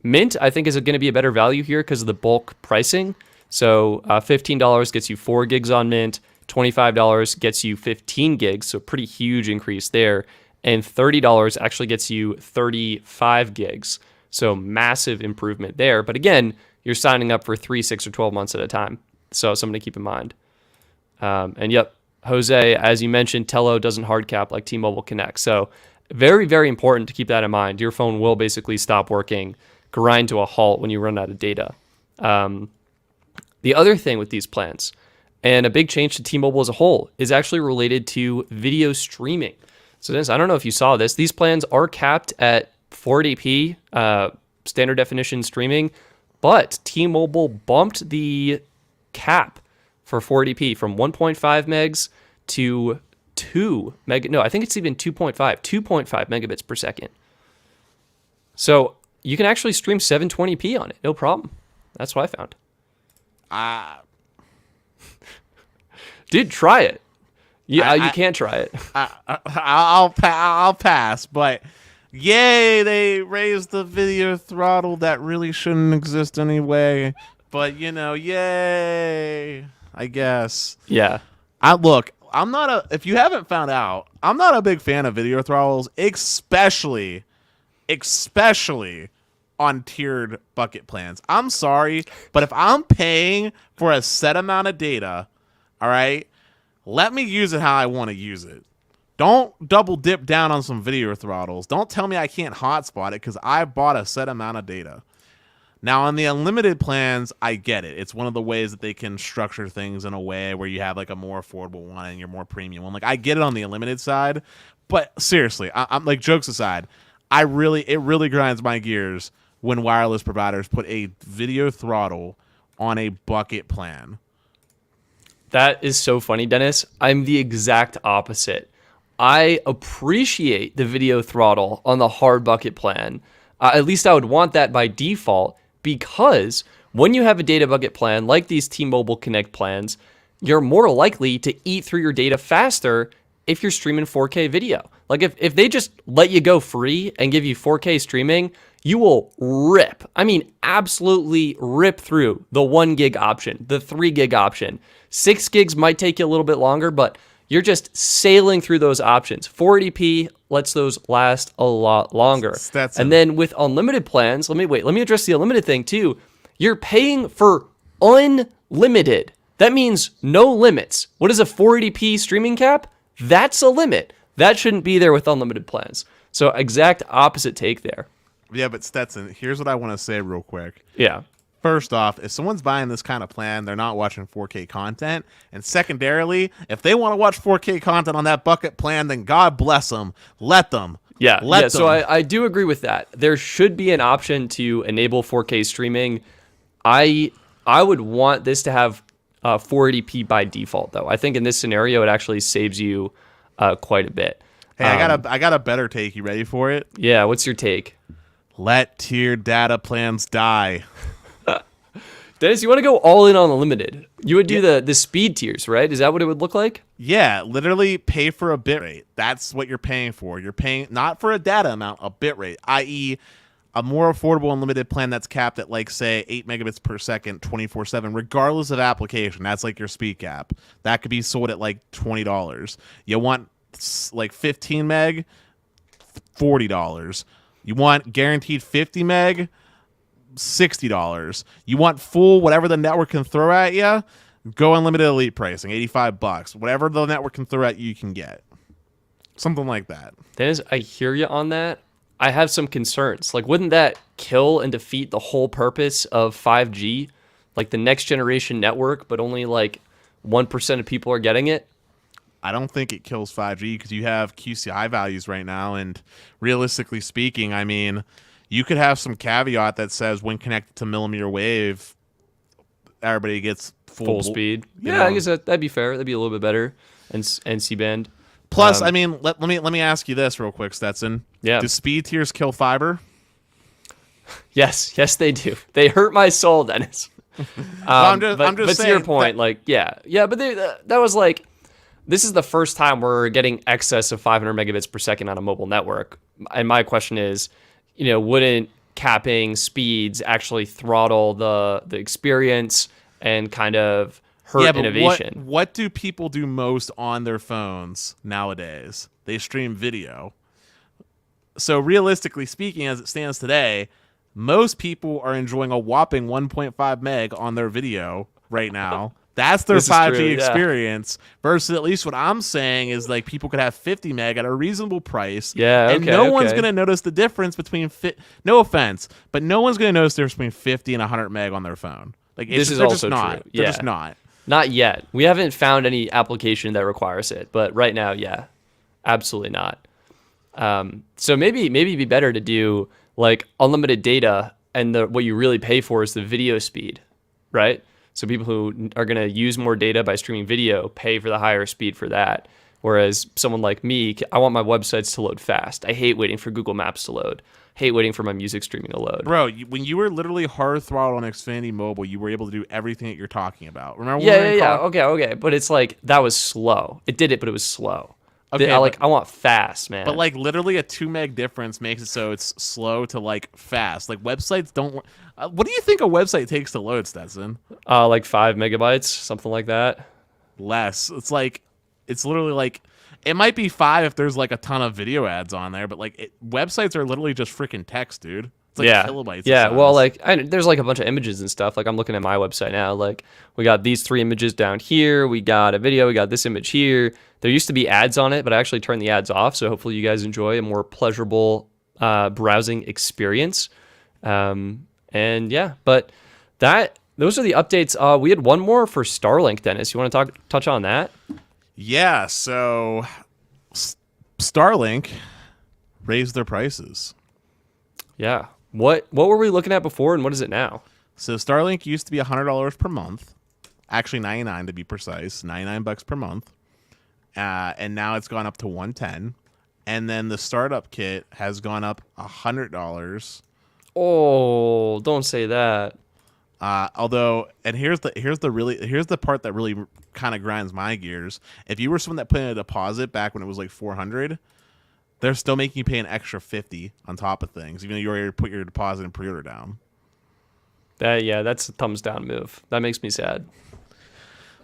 Mint, I think, is going to be a better value here because of the bulk pricing. So $15 gets you 4 gigs on Mint. $25 gets you 15 gigs, so pretty huge increase there. And $30 actually gets you 35 gigs. So massive improvement there. But again, you're signing up for 3, 6, or 12 months at a time. So something to keep in mind. And yep, Jose, as you mentioned, Telo doesn't hard cap like T-Mobile Connect. So very, very important to keep that in mind. Your phone will basically stop working, grind to a halt when you run out of data. The other thing with these plans, and a big change to T-Mobile as a whole, is actually related to video streaming. So Dennis, I don't know if you saw this. These plans are capped at 480p standard definition streaming, but T-Mobile bumped the cap for 480p from 1.5 megs to 2 meg. No, I think it's even 2.5 megabits per second. So you can actually stream 720p on it, no problem. That's what I found. Dude, try it. Yeah, you can't try it. I'll pass, but yay, they raised the video throttle that really shouldn't exist anyway. But yay, I guess. Yeah. If you haven't found out, I'm not a big fan of video throttles, especially on tiered bucket plans. I'm sorry, but if I'm paying for a set amount of data, all right, let me use it how I want to use it. Don't double dip down on some video throttles. Don't tell me I can't hotspot it because I bought a set amount of data. Now, on the unlimited plans, I get it. It's one of the ways that they can structure things in a way where you have like a more affordable one and your more premium one. Like, I get it on the unlimited side, but seriously, I'm like, jokes aside, it really grinds my gears when wireless providers put a video throttle on a bucket plan. That is so funny, Dennis. I'm the exact opposite. I appreciate the video throttle on the hard bucket plan. At least I would want that by default, because when you have a data bucket plan like these T-Mobile Connect plans, you're more likely to eat through your data faster if you're streaming 4K video. Like if they just let you go free and give you 4K streaming, you will rip. I mean, absolutely rip through the 1 gig option, the 3 gig option. 6 gigs might take you a little bit longer, but you're just sailing through those options. 480p lets those last a lot longer. Stetson. And then with unlimited plans, let me address the unlimited thing too. You're paying for unlimited. That means no limits. What is a 480p streaming cap? That's a limit. That shouldn't be there with unlimited plans. So exact opposite take there. Yeah, but Stetson, here's what I want to say real quick. Yeah. First off, if someone's buying this kind of plan, they're not watching 4K content. And secondarily, if they want to watch 4K content on that bucket plan, then God bless them. Let them. Yeah. Let them. So I do agree with that. There should be an option to enable 4K streaming. I would want this to have 480p by default, though. I think in this scenario, it actually saves you quite a bit. Hey, I got a better take. You ready for it? Yeah. What's your take? Let tiered data plans die. Dennis, you want to go all in on unlimited. You would do the speed tiers, right? Is that what it would look like? Yeah, literally pay for a bit rate. That's what you're paying for. You're paying not for a data amount, a bit rate, i.e. a more affordable unlimited plan that's capped at, like, say, 8 megabits per second, 24/7, regardless of application. That's like your speed cap. That could be sold at like $20. You want like 15 meg, $40. You want guaranteed 50 meg, $60. You want full whatever the network can throw at you, go unlimited elite pricing, $85. Whatever the network can throw at you, you can get. Something like that. Dennis, I hear you on that. I have some concerns. Like, wouldn't that kill and defeat the whole purpose of 5G? Like the next generation network, but only like 1% of people are getting it? I don't think it kills 5G because you have QCI values right now. And realistically speaking, I mean, you could have some caveat that says when connected to millimeter wave, everybody gets full Speed. Yeah, I guess that'd be fair. That'd be a little bit better. And C-band. Plus, I mean, let me ask you this real quick, Stetson. Yeah. Do speed tiers kill fiber? Yes, they do. They hurt my soul, Dennis. I'm just but to saying your point, that, but that was like, this is the first time we're getting excess of 500 megabits per second on a mobile network. And my question is, wouldn't capping speeds actually throttle the experience and kind of hurt innovation? What do people do most on their phones nowadays? They stream video. So realistically speaking, as it stands today, most people are enjoying a whopping 1.5 meg on their video right now. That's their 5G experience versus at least what I'm saying is like people could have 50 meg at a reasonable price. Yeah, and no one's going to notice the difference between no offense, but no one's going to notice the difference between 50 and 100 meg on their phone. Like this is also true. They're just not. Not yet. We haven't found any application that requires it, but right now, absolutely not. So maybe it'd be better to do like unlimited data, and what you really pay for is the video speed, right? So people who are going to use more data by streaming video pay for the higher speed for that. Whereas someone like me, I want my websites to load fast. I hate waiting for Google Maps to load. Hate waiting for my music streaming to load. Bro, when you were literally hard throttle on Xfinity Mobile, you were able to do everything that you're talking about. Remember? Okay. But it's like, that was slow. It did it, but it was slow. Okay, I want fast, man. But like literally a 2 meg difference makes it so it's slow to like fast. Like websites don't. What do you think a website takes to load, Stetson? Like 5 megabytes, something like that. Less. It's literally like, it might be 5 if there's like a ton of video ads on there, but like websites are literally just freaking text, dude. It's like kilobytes. Yeah, well, like there's like a bunch of images and stuff. Like I'm looking at my website now. Like we got these 3 images down here. We got a video. We got this image here. There used to be ads on it, but I actually turned the ads off. So hopefully you guys enjoy a more pleasurable browsing experience. And yeah, but those are the updates. We had one more for Starlink, Dennis. You want to touch on that? Yeah. So Starlink raised their prices. Yeah. What were we looking at before, and what is it now? So Starlink used to be $100 per month, actually $99 to be precise, $99 per month, and now it's gone up to $110. And then the startup kit has gone up $100. Oh, don't say that. Although, and here's the part that really kind of grinds my gears. If you were someone that put in a deposit back when it was like $400. They're still making you pay an extra $50 on top of things, even though you already put your deposit and pre-order down. That's a thumbs down move. That makes me sad.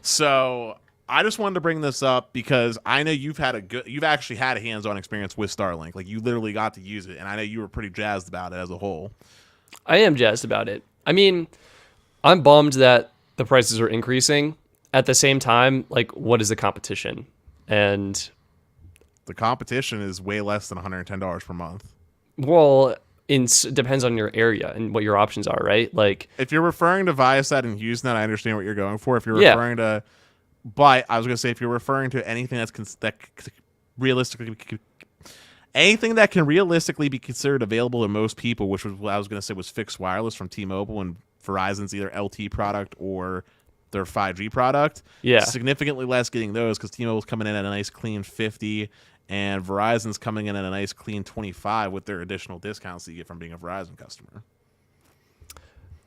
So I just wanted to bring this up because I know you've actually had a hands-on experience with Starlink. Like you literally got to use it, and I know you were pretty jazzed about it as a whole. I am jazzed about it. I mean, I'm bummed that the prices are increasing. At the same time, like, what is the competition? And the competition is way less than $110 per month. Well, depends on your area and what your options are, right? Like, if you're referring to Viasat and HughesNet, I understand what you're going for. If you're referring to, but I was going to say if you're referring to anything that realistically, anything that can realistically be considered available to most people, which was what I was going to say was fixed wireless from T-Mobile and Verizon's either LT product or their 5G product. Yeah, significantly less getting those because T-Mobile's coming in at a nice clean 50. And Verizon's coming in at a nice clean 25 with their additional discounts that you get from being a Verizon customer.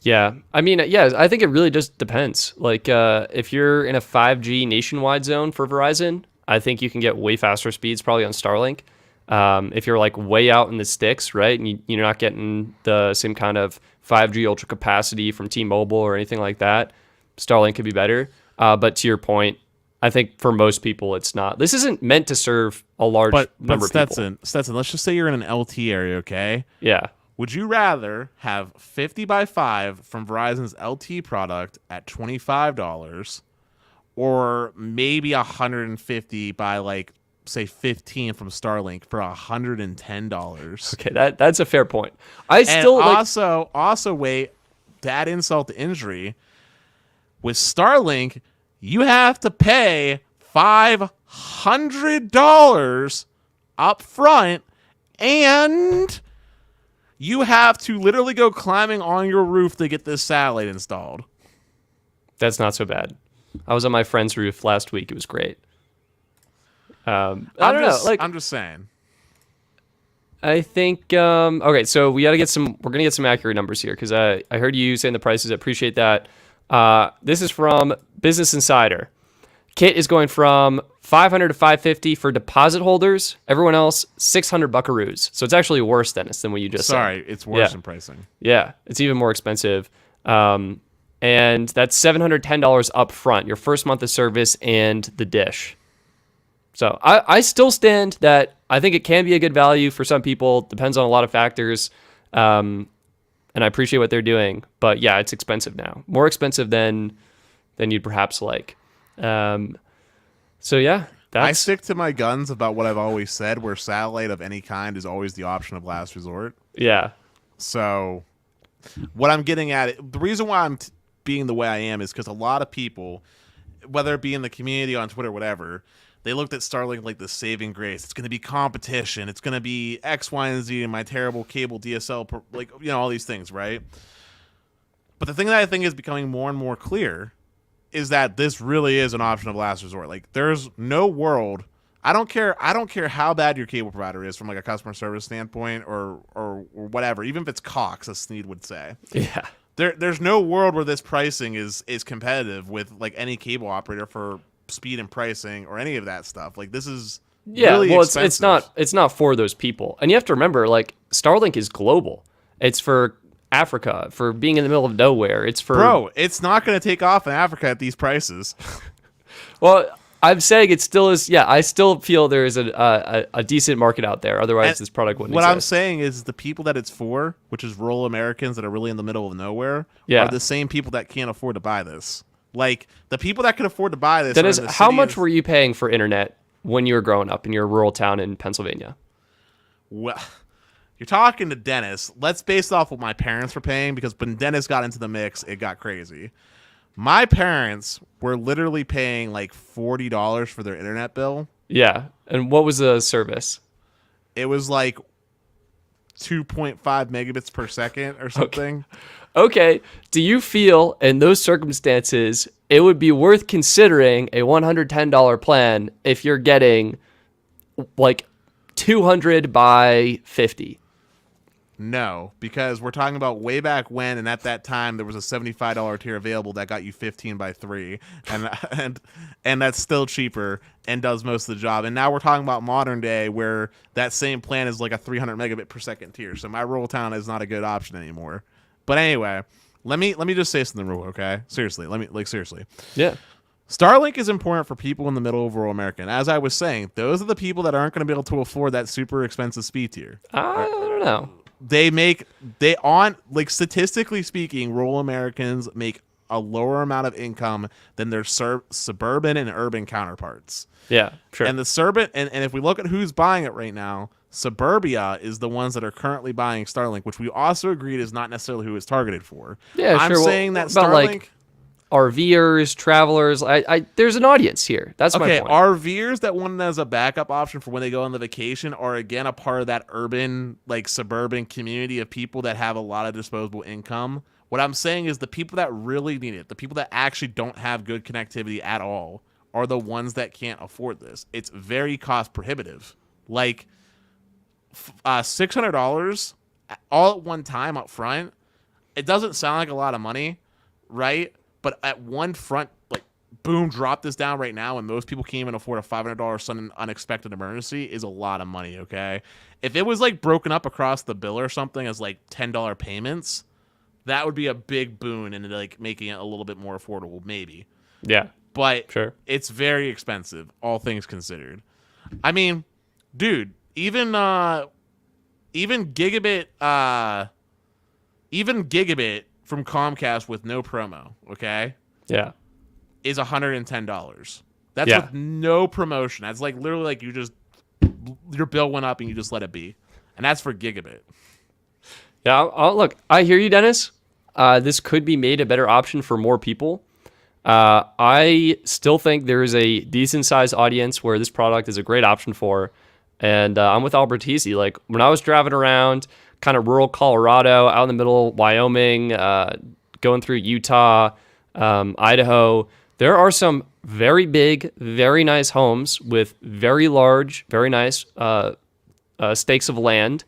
Yeah. I mean, I think it really just depends. Like, if you're in a 5G nationwide zone for Verizon, I think you can get way faster speeds probably on Starlink. If you're like way out in the sticks, right, and you're not getting the same kind of 5G ultra capacity from T-Mobile or anything like that, Starlink could be better. But to your point, I think for most people, it's not. This isn't meant to serve a large number of people. Stetson, let's just say you're in an LT area, okay? Yeah. Would you rather have 50 by 5 from Verizon's LT product at $25 or maybe 150 by like, say, 15 from Starlink for $110? Okay, that's a fair point. Also wait, to add insult to injury, with Starlink, you have to pay $500 up front, and you have to literally go climbing on your roof to get this satellite installed. That's not so bad. I was on my friend's roof last week. It was great. I don't know. Like, I'm just saying. I think okay, so we're gonna get some accurate numbers here because I heard you saying the prices. I appreciate that. This is from Business Insider. Kit is going from 500 to 550 for deposit holders. Everyone else, 600 buckaroos. So it's actually worse, Dennis, than what you just said. Sorry, it's worse in pricing. Yeah, it's even more expensive. And that's $710 up front, your first month of service and the dish. So I still stand that I think it can be a good value for some people. Depends on a lot of factors. And I appreciate what they're doing. But yeah, it's expensive now. More expensive than you'd perhaps like. So yeah, I stick to my guns about what I've always said, where satellite of any kind is always the option of last resort. Yeah. So what I'm getting at, the reason why I'm being the way I am is because a lot of people, whether it be in the community, on Twitter, whatever, they looked at Starlink like the saving grace. It's going to be competition. It's going to be X, Y, and Z and my terrible cable DSL, like, you know, all these things, right? But the thing that I think is becoming more and more clear is that this really is an option of last resort. Like, there's no world. I don't care how bad your cable provider is from like a customer service standpoint or whatever, even if it's Cox, as Sneed would say. Yeah. There's no world where this pricing is competitive with like any cable operator for speed and pricing or any of that stuff. Like, this is really expensive. it's not for those people. And you have to remember, like, Starlink is global. It's for Africa, for being in the middle of nowhere. It's for it's not going to take off in Africa at these prices. Well, I'm saying it still is. Yeah, I still feel there is a decent market out there. Otherwise, this product wouldn't exist. What I'm saying is the people that it's for, which is rural Americans that are really in the middle of nowhere, are the same people that can't afford to buy this. Like, the people that can afford to buy this. That is, how much were you paying for internet when you were growing up in your rural town in Pennsylvania? Well, you're talking to Dennis. Let's base it off what my parents were paying, because when Dennis got into the mix, it got crazy. My parents were literally paying like $40 for their internet bill. Yeah. And what was the service? It was like 2.5 megabits per second or something. Okay. Do you feel in those circumstances it would be worth considering a $110 plan if you're getting like 200 by 50? No, because we're talking about way back when, and at that time there was a $75 tier available that got you 15 by 3, and that's still cheaper and does most of the job. And now we're talking about modern day, where that same plan is like a 300 megabit per second tier. So my rural town is not a good option anymore. But anyway, let me just say something real quick, okay? Seriously, seriously. Yeah. Starlink is important for people in the middle of rural America. And as I was saying, those are the people that aren't going to be able to afford that super expensive speed tier. I don't know. Statistically speaking, rural Americans make a lower amount of income than their suburban and urban counterparts. Yeah, sure. And the suburban, and if we look at who's buying it right now, suburbia is the ones that are currently buying Starlink, which we also agreed is not necessarily who it's targeted for. Yeah, I'm sure. saying that about Starlink, like RVers, travelers, there's an audience here. That's my point. RVers that want it as a backup option for when they go on the vacation are again a part of that urban, like suburban community of people that have a lot of disposable income. What I'm saying is the people that really need it, the people that actually don't have good connectivity at all, are the ones that can't afford this. It's very cost prohibitive. Like $600 all at one time up front. It doesn't sound like a lot of money, right? But at one front, like, boom, drop this down right now, and most people can't even afford a $500 sudden unexpected emergency is a lot of money, okay? If it was, like, broken up across the bill or something as, like, $10 payments, that would be a big boon in, like, making it a little bit more affordable, maybe. Yeah. But sure. It's very expensive, all things considered. I mean, dude, even gigabit from Comcast with no promo, okay? Yeah. Is $110. That's with no promotion. That's like literally like your bill went up and you just let it be. And that's for gigabit. Yeah, look, I hear you, Dennis. This could be made a better option for more people. I still think there is a decent sized audience where this product is a great option for. And I'm with Albertese. Like, when I was driving around kind of rural Colorado, out in the middle of Wyoming, going through Utah, Idaho, There are some very big, very nice homes with very large, very nice stakes of land.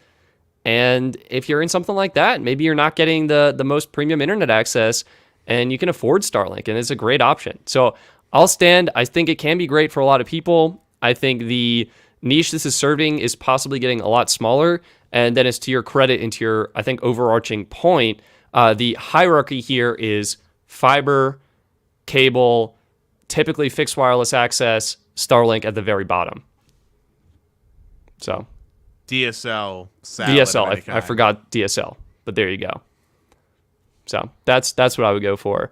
And if you're in something like that, maybe you're not getting the most premium internet access and you can afford Starlink, and it's a great option. So I'll stand. I think it can be great for a lot of people. I think the niche this is serving is possibly getting a lot smaller. And then, as to your credit and to your, I think, overarching point, the hierarchy here is fiber, cable, typically fixed wireless access, Starlink at the very bottom. So DSL, I forgot DSL, but there you go. So that's what I would go for.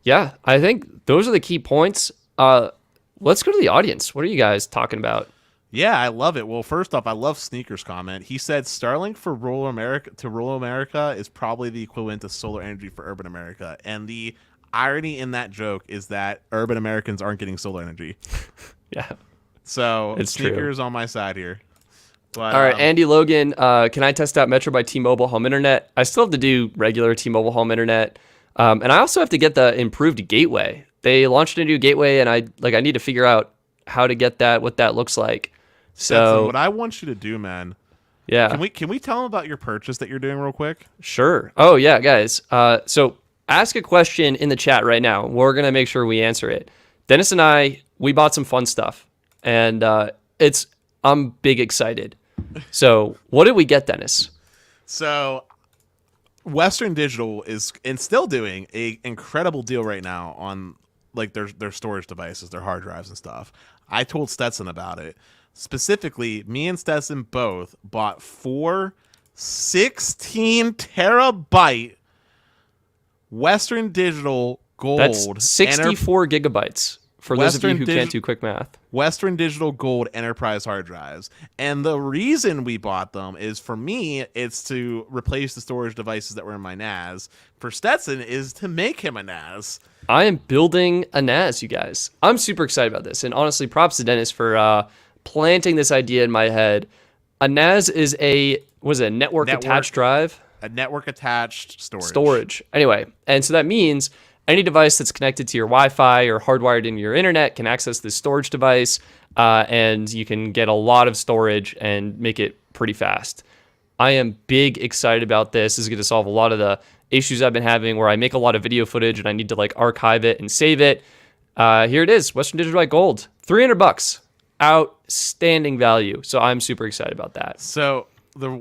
Yeah, I think those are the key points. Let's go to the audience. What are you guys talking about? Yeah, I love it. Well, first off, I love Sneaker's comment. He said Starlink for rural America is probably the equivalent to solar energy for urban America. And the irony in that joke is that urban Americans aren't getting solar energy. Yeah. So It's Sneaker's true. on my side here. But, All right, Andy Logan, can I test out Metro by T-Mobile home internet? I still have to do regular T-Mobile home internet. And I also have to get the improved gateway. They launched a new gateway, and I need to figure out how to get that, what that looks like. Stetson, So what I want you to do, man. yeah, Can we tell them about your purchase that you're doing real quick? sure. Oh yeah, guys. So ask a question in the chat right now. We're gonna make sure we answer it. Dennis and we bought some fun stuff, and I'm big excited. So what did we get, Dennis? So Western Digital is and still doing a incredible deal right now on like their storage devices, their hard drives and stuff. I told Stetson about it. Specifically, me and Stetson both bought 4 16 terabyte Western Digital Gold. That's 64 gigabytes for those of you who can't do quick math. Western Digital Gold enterprise hard drives. And the reason we bought them is, for me, it's to replace the storage devices that were in my NAS. For Stetson, is to make him a NAS. I am building a NAS, you guys. I'm super excited about this. And honestly, props to Dennis for planting this idea in my head. A NAS is a network attached drive? A network attached Storage. Anyway, and so that means any device that's connected to your Wi-Fi or hardwired into your internet can access this storage device, and you can get a lot of storage and make it pretty fast. I am big excited about this. This is going to solve a lot of the issues I've been having where I make a lot of video footage and I need to archive it and save it. Here it is, Western Digital White Gold, $300. Outstanding value. So I'm super excited about that. So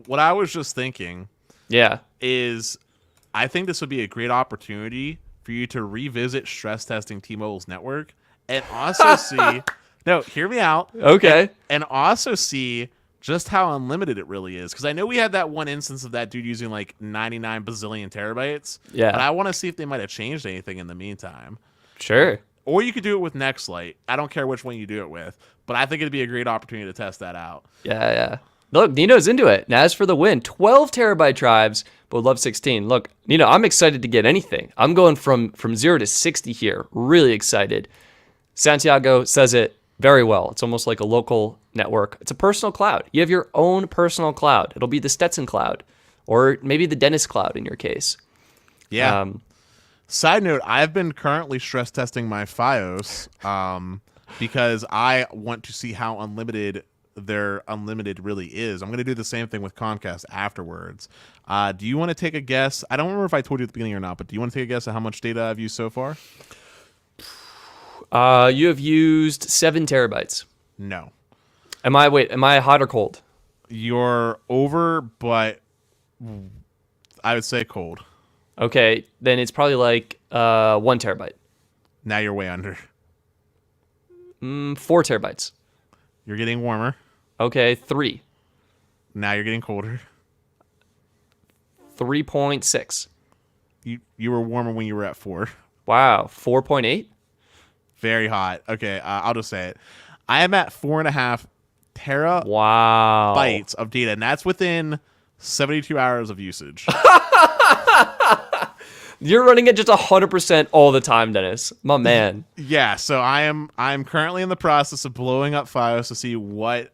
what I was just thinking, is I think this would be a great opportunity for you to revisit stress testing T-Mobile's network and also see. No, hear me out. Okay. And also see just how unlimited it really is. Because I know we had that one instance of that dude using 99 bazillion terabytes. Yeah. But I want to see if they might have changed anything in the meantime. Sure. Or you could do it with NextLight. I don't care which one you do it with. But I think it'd be a great opportunity to test that out. Yeah. Look, Nino's into it. NAS for the win. 12 terabyte drives, but would love 16. Look, Nino, I'm excited to get anything. I'm going from 0 to 60 here. Really excited. Santiago says it very well. It's almost like a local network. It's a personal cloud. You have your own personal cloud. It'll be the Stetson cloud, or maybe the Dennis cloud in your case. Yeah. Side note, I've been currently stress testing my FiOS because I want to see how unlimited their unlimited really is. I'm going to do the same thing with Comcast afterwards. Do you want to take a guess? I don't remember if I told you at the beginning or not, but do you want to take a guess at how much data I've used so far? You have used 7 terabytes. No. Am I hot or cold? You're over, but I would say cold. Okay, then it's probably 1 terabyte. Now you're way under. 4 terabytes. You're getting warmer. Okay, 3. Now you're getting colder. 3.6. You were warmer when you were at 4. Wow, 4.8? Very hot. Okay, I'll just say it. I am at 4.5 terabytes Wow. of data, and that's within 72 hours of usage. You're running it just 100% all the time, Dennis. My man. Yeah, so I'm currently in the process of blowing up FiOS to see what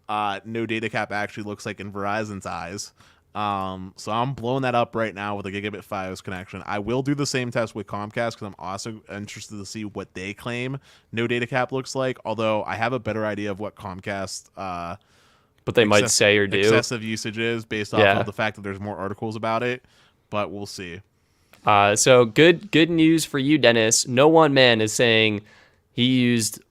no data cap actually looks like in Verizon's eyes. So I'm blowing that up right now with a gigabit Fios connection. I will do the same test with Comcast because I'm also interested to see what they claim no data cap looks like. Although I have a better idea of what Comcast But they might say or do. excessive usage is based off of the fact that there's more articles about it. But we'll see. So good news for you, Dennis. No one man is saying he used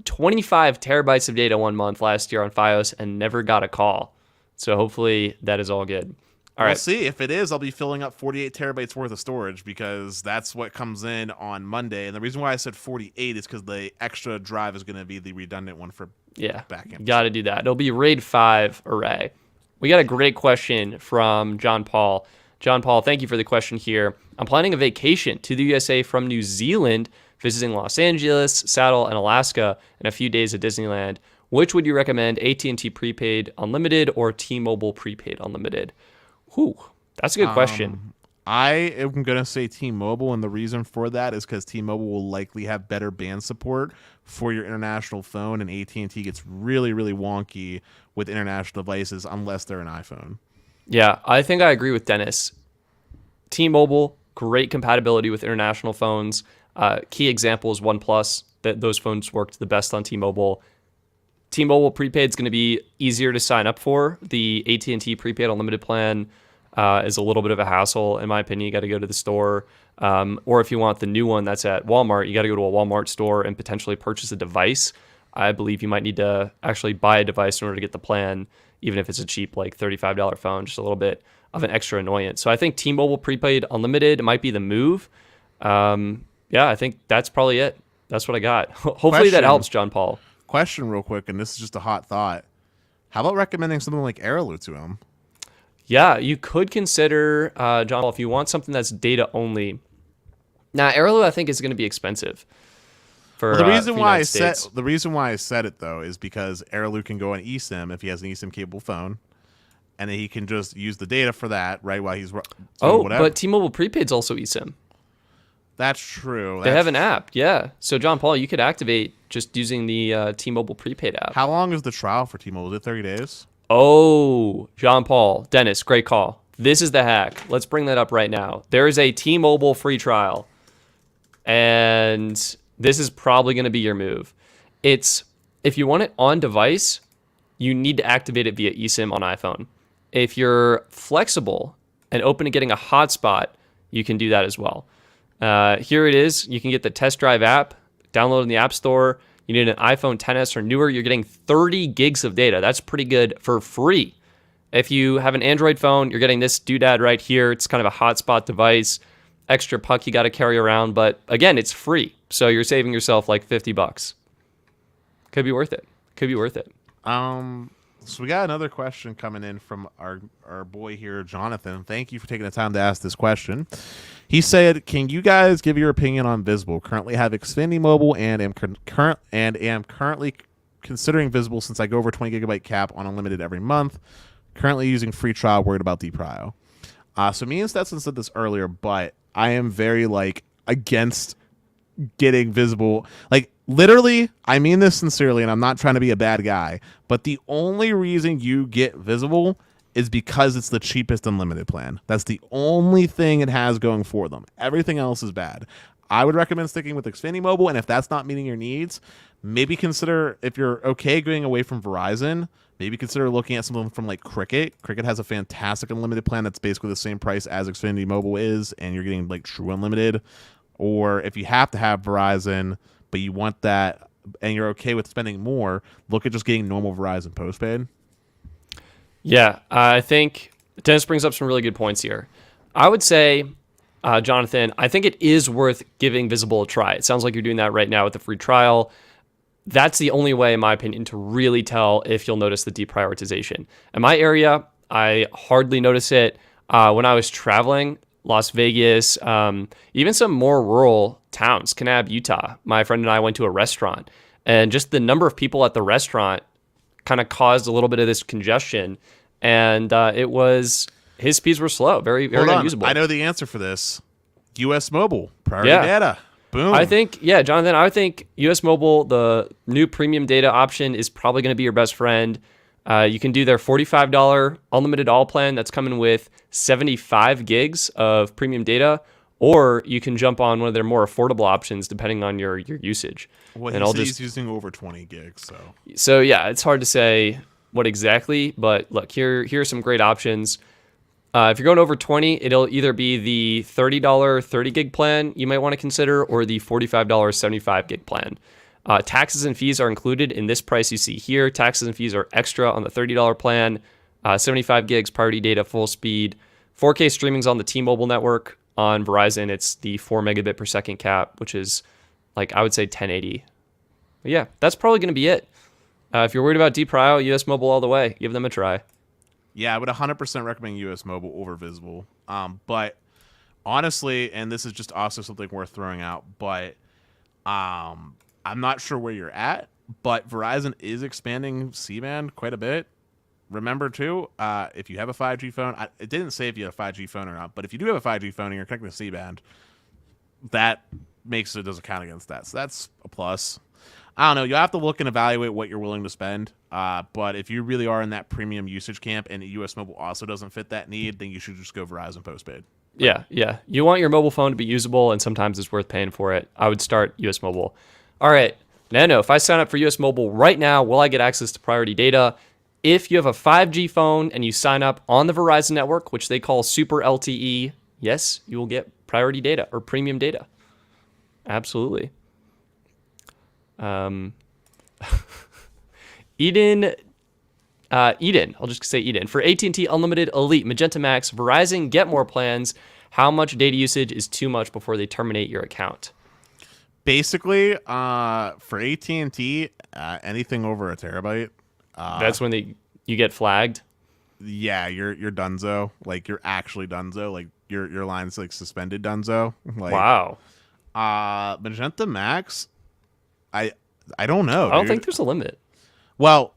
25 terabytes of data 1 month last year on Fios and never got a call. So hopefully that is all good. We'll see. If it is, I'll be filling up 48 terabytes worth of storage because that's what comes in on Monday. And the reason why I said 48 is because the extra drive is going to be the redundant one for backend. Got to do that. It'll be RAID 5 array. We got a great question from John Paul. John Paul, thank you for the question here. I'm planning a vacation to the USA from New Zealand, visiting Los Angeles, Seattle, and Alaska, and a few days at Disneyland. Which would you recommend, AT&T prepaid unlimited or T-Mobile prepaid unlimited? Whew, that's a good question. I am going to say T-Mobile, and the reason for that is because T-Mobile will likely have better band support for your international phone, and AT&T gets really, really wonky with international devices unless they're an iPhone. Yeah, I think I agree with Dennis. T-Mobile, great compatibility with international phones. Key example is OnePlus. That those phones worked the best on T-Mobile. T-Mobile prepaid is going to be easier to sign up for. The AT&T prepaid unlimited plan is a little bit of a hassle, in my opinion. You got to go to the store. Or if you want the new one that's at Walmart, you got to go to a Walmart store and potentially purchase a device. I believe you might need to actually buy a device in order to get the plan, even if it's a cheap, like $35 phone, just a little bit of an extra annoyance. So I think T-Mobile prepaid unlimited might be the move. I think that's probably it. That's what I got. Hopefully that helps, John Paul. Question real quick, and this is just a hot thought. How about recommending something like Airalo to him? Yeah, you could consider, John Paul, if you want something that's data only. Now, Airalo, I think, is going to be expensive. The reason why I said it though is because Airalo can go on eSIM if he has an eSIM capable phone, and then he can just use the data for that right while he's doing whatever. But T-Mobile prepaid's also eSIM. That's true. They have an app, yeah. So John Paul, you could activate just using the T-Mobile prepaid app. How long is the trial for T-Mobile? Is it 30 days? Oh, John Paul, Dennis, great call. This is the hack. Let's bring that up right now. There is a T-Mobile free trial, and this is probably going to be your move. If you want it on device, you need to activate it via eSIM on iPhone. If you're flexible and open to getting a hotspot, you can do that as well. Here it is. You can get the Test Drive app, download in the App Store. You need an iPhone XS or newer. You're getting 30 gigs of data. That's pretty good for free. If you have an Android phone, you're getting this doodad right here. It's kind of a hotspot device. Extra puck you got to carry around. But again, it's free. So you're saving yourself like $50. Could be worth it. So we got another question coming in from our boy here, Jonathan. Thank you for taking the time to ask this question. He said, "Can you guys give your opinion on Visible? Currently have Xfinity Mobile and am currently considering Visible since I go over 20 gigabyte cap on unlimited every month. Currently using free trial, worried about deprio." So me and Stetson said this earlier, but I am very against getting Visible. Literally, I mean this sincerely, and I'm not trying to be a bad guy, but the only reason you get Visible is because it's the cheapest unlimited plan. That's the only thing it has going for them. Everything else is bad. I would recommend sticking with Xfinity Mobile, and if that's not meeting your needs, maybe consider, if you're okay going away from Verizon, maybe consider looking at something from Cricket. Cricket has a fantastic unlimited plan that's basically the same price as Xfinity Mobile is, and you're getting true unlimited. Or if you have to have Verizon, but you want that and you're okay with spending more, look at just getting normal Verizon postpaid. Yeah, I think Dennis brings up some really good points here. I would say, Jonathan, I think it is worth giving Visible a try. It sounds like you're doing that right now with the free trial. That's the only way, in my opinion, to really tell if you'll notice the deprioritization. In my area, I hardly notice it. When I was traveling, Las Vegas, even some more rural towns, Kanab, Utah, my friend and I went to a restaurant, and just the number of people at the restaurant kind of caused a little bit of this congestion, and his speeds were slow, very, very unusable. I know the answer for this. US Mobile, priority data. Boom. I think, Jonathan, I think US Mobile, the new premium data option is probably going to be your best friend. You can do their $45 unlimited all plan that's coming with 75 gigs of premium data, or you can jump on one of their more affordable options depending on your usage. Well, and he's using over 20 gigs, so yeah, it's hard to say what exactly, but look, here are some great options. If you're going over 20, it'll either be the $30 30 gig plan you might want to consider, or the $45 75 gig plan. Taxes and fees are included in this price you see here. Taxes and fees are extra on the $30 plan. 75 gigs, priority data, full speed. 4K streaming's on the T-Mobile network. On Verizon, it's the 4 megabit per second cap, which is like, I would say 1080. But yeah, that's probably going to be it. If you're worried about DPRIO, US Mobile all the way. Give them a try. Yeah, I would 100% recommend US Mobile over Visible. But honestly, and this is just also something worth throwing out, but I'm not sure where you're at, but Verizon is expanding C-band quite a bit. Remember, too, if you have a 5G phone, it didn't say if you have a 5G phone or not, but if you do have a 5G phone and you're connecting to C-band, that makes it doesn't count against that. So that's a plus. I don't know. You'll have to look and evaluate what you're willing to spend. But if you really are in that premium usage camp and US Mobile also doesn't fit that need, then you should just go Verizon postpaid. Yeah. You want your mobile phone to be usable, and sometimes it's worth paying for it. I would start US Mobile. All right. Nano, if I sign up for US Mobile right now, will I get access to priority data? If you have a 5G phone and you sign up on the Verizon network, which they call Super LTE, yes, you will get priority data or premium data. Absolutely. Eden, I'll just say Eden. For AT&T Unlimited Elite, Magenta Max, Verizon, get more plans. How much data usage is too much before they terminate your account? Basically, for AT&T, anything over a terabyte. That's when you get flagged? Yeah, you're donezo. Like, you're actually donezo. Like, your line's, like, suspended donezo. Like, wow. Magenta Max, I don't know. I don't think there's a limit. Well,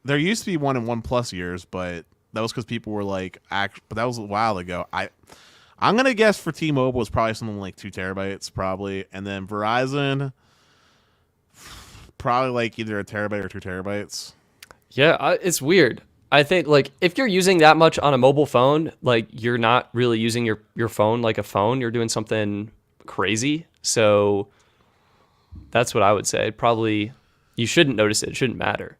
there used to be one in 1+ years, but that was because people were like, but that was a while ago. I'm gonna guess for T-Mobile it's probably something like 2 terabytes, probably, and then Verizon, probably like either a terabyte or 2 terabytes. Yeah, it's weird. I think like if you're using that much on a mobile phone, like you're not really using your phone like a phone. You're doing something crazy. So that's what I would say. Probably you shouldn't notice it. It shouldn't matter.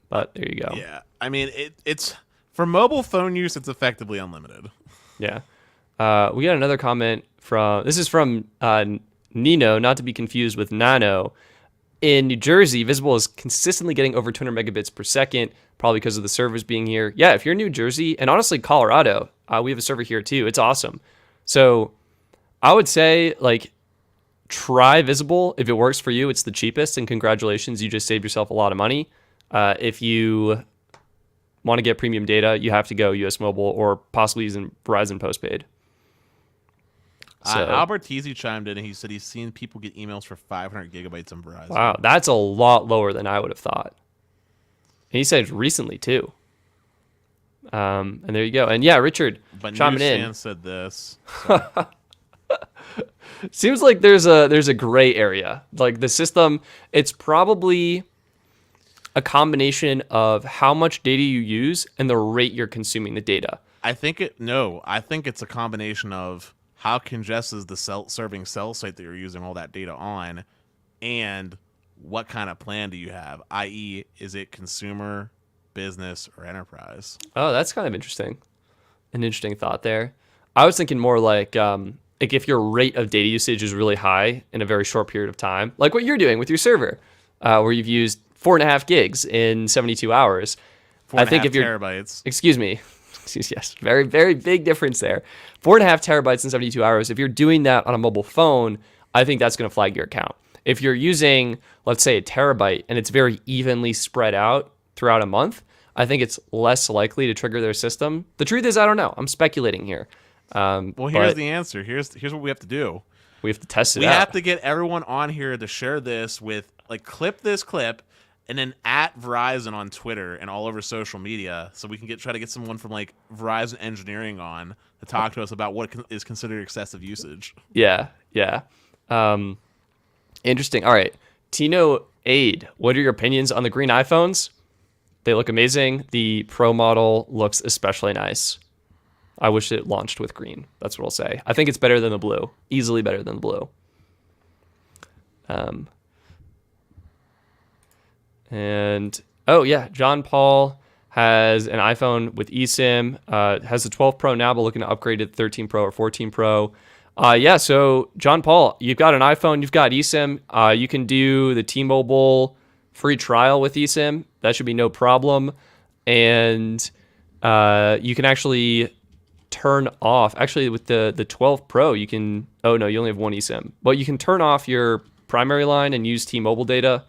But there you go. Yeah. I mean, it's for mobile phone use, it's effectively unlimited. Yeah. We got another comment this is from Nino, not to be confused with Nano. In New Jersey, Visible is consistently getting over 200 megabits per second, probably because of the servers being here. Yeah, if you're in New Jersey, and honestly, Colorado, we have a server here too. It's awesome. So I would say, like, try Visible. If it works for you, it's the cheapest, and congratulations, you just saved yourself a lot of money. If you want to get premium data, you have to go US Mobile or possibly using Verizon postpaid. So, Albert Teasy chimed in and he said he's seen people get emails for 500 gigabytes on Verizon. Wow, that's a lot lower than I would have thought. And he said recently too. And there you go. And yeah, Richard chiming in. Said this. So. Seems like there's a gray area. Like the system, it's probably a combination of how much data you use and the rate you're consuming the data. I think it's a combination of how congested is the serving cell site that you're using all that data on, and what kind of plan do you have, i.e., is it consumer, business, or enterprise? Oh, that's kind of interesting. An interesting thought there. I was thinking more like if your rate of data usage is really high in a very short period of time, like what you're doing with your server, where you've used 4.5 gigs in 72 hours. I think if you're terabytes. Excuse me. Yes, very, very big difference there. 4.5 terabytes in 72 hours. If you're doing that on a mobile phone, I think that's going to flag your account. If you're using, let's say, a terabyte and it's very evenly spread out throughout a month, I think it's less likely to trigger their system. The truth is, I don't know. I'm speculating here. Well, here's the answer. Here's what we have to do. We have to test it out. We have to get everyone on here to share this with, like, clip this clip and then at Verizon on Twitter and all over social media, so we can try to get someone from like Verizon engineering on to talk to us about what is considered excessive usage. Yeah. Interesting. All right, Tino Aid, what are your opinions on the green iPhones? They look amazing. The Pro model looks especially nice. I wish it launched with green. That's what I'll say. I think it's better than the blue. Easily better than the blue. And oh yeah, John Paul has an iPhone with eSIM. Has the 12 Pro now, but looking to upgrade to 13 Pro or 14 Pro. Yeah, so John Paul, you've got an iPhone, you've got eSIM. You can do the T-Mobile free trial with eSIM. That should be no problem. And you can actually turn off. Actually, with the 12 Pro, you can. Oh no, you only have one eSIM, but you can turn off your primary line and use T-Mobile data.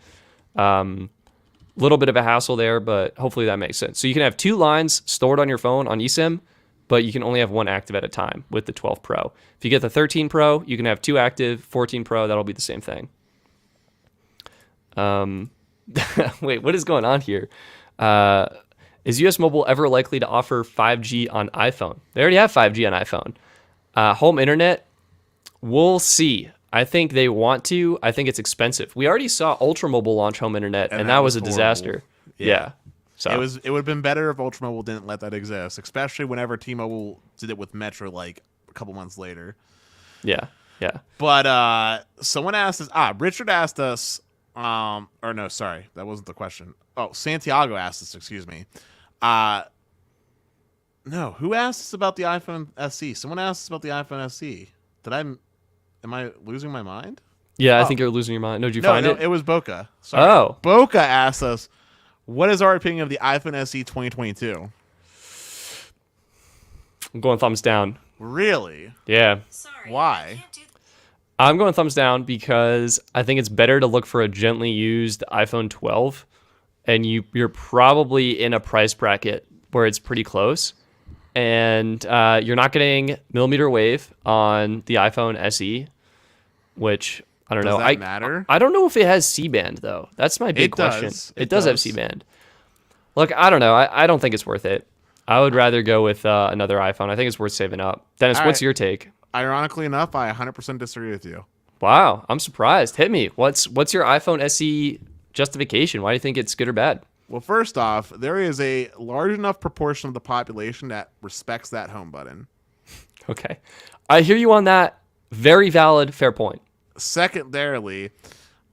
Little bit of a hassle there, but hopefully that makes sense. So you can have 2 lines stored on your phone on eSIM, but you can only have 1 active at a time with the 12 Pro. If you get the 13 Pro, you can have 2 active. 14 Pro, that'll be the same thing. Wait, what is going on here? Is US Mobile ever likely to offer 5G on iPhone? They already have 5G on iPhone. Home internet, we'll see. I think they want to. I think it's expensive. We already saw Ultra Mobile launch home internet, and that was a disaster. Yeah. So it would have been better if Ultra Mobile didn't let that exist, especially whenever T-Mobile did it with Metro like a couple months later. Yeah. But someone asked us. Richard asked us. Or no, sorry, that wasn't the question. Oh, Santiago asked us. Excuse me. No, who asked us about the iPhone SE? Someone asked us about the iPhone SE. Am I losing my mind? Yeah, I think you're losing your mind. No, did you find it? It was Boca. Sorry. Oh. Boca asked us, what is our opinion of the iPhone SE 2022? I'm going thumbs down. Really? Yeah. Sorry, Why? I'm going thumbs down because I think it's better to look for a gently used iPhone 12, and you're probably in a price bracket where it's pretty close, and you're not getting millimeter wave on the iPhone SE, which I don't know. Does that matter? I don't know if it has C-band though. That's my big question. It does have C-band. Look, I don't know. I don't think it's worth it. I would rather go with another iPhone. I think it's worth saving up. Dennis, what's your take? Ironically enough, I 100% disagree with you. Wow, I'm surprised. Hit me. What's your iPhone SE justification? Why do you think it's good or bad? Well, first off, there is a large enough proportion of the population that respects that home button. Okay. I hear you on that. Very valid, fair point. Secondarily,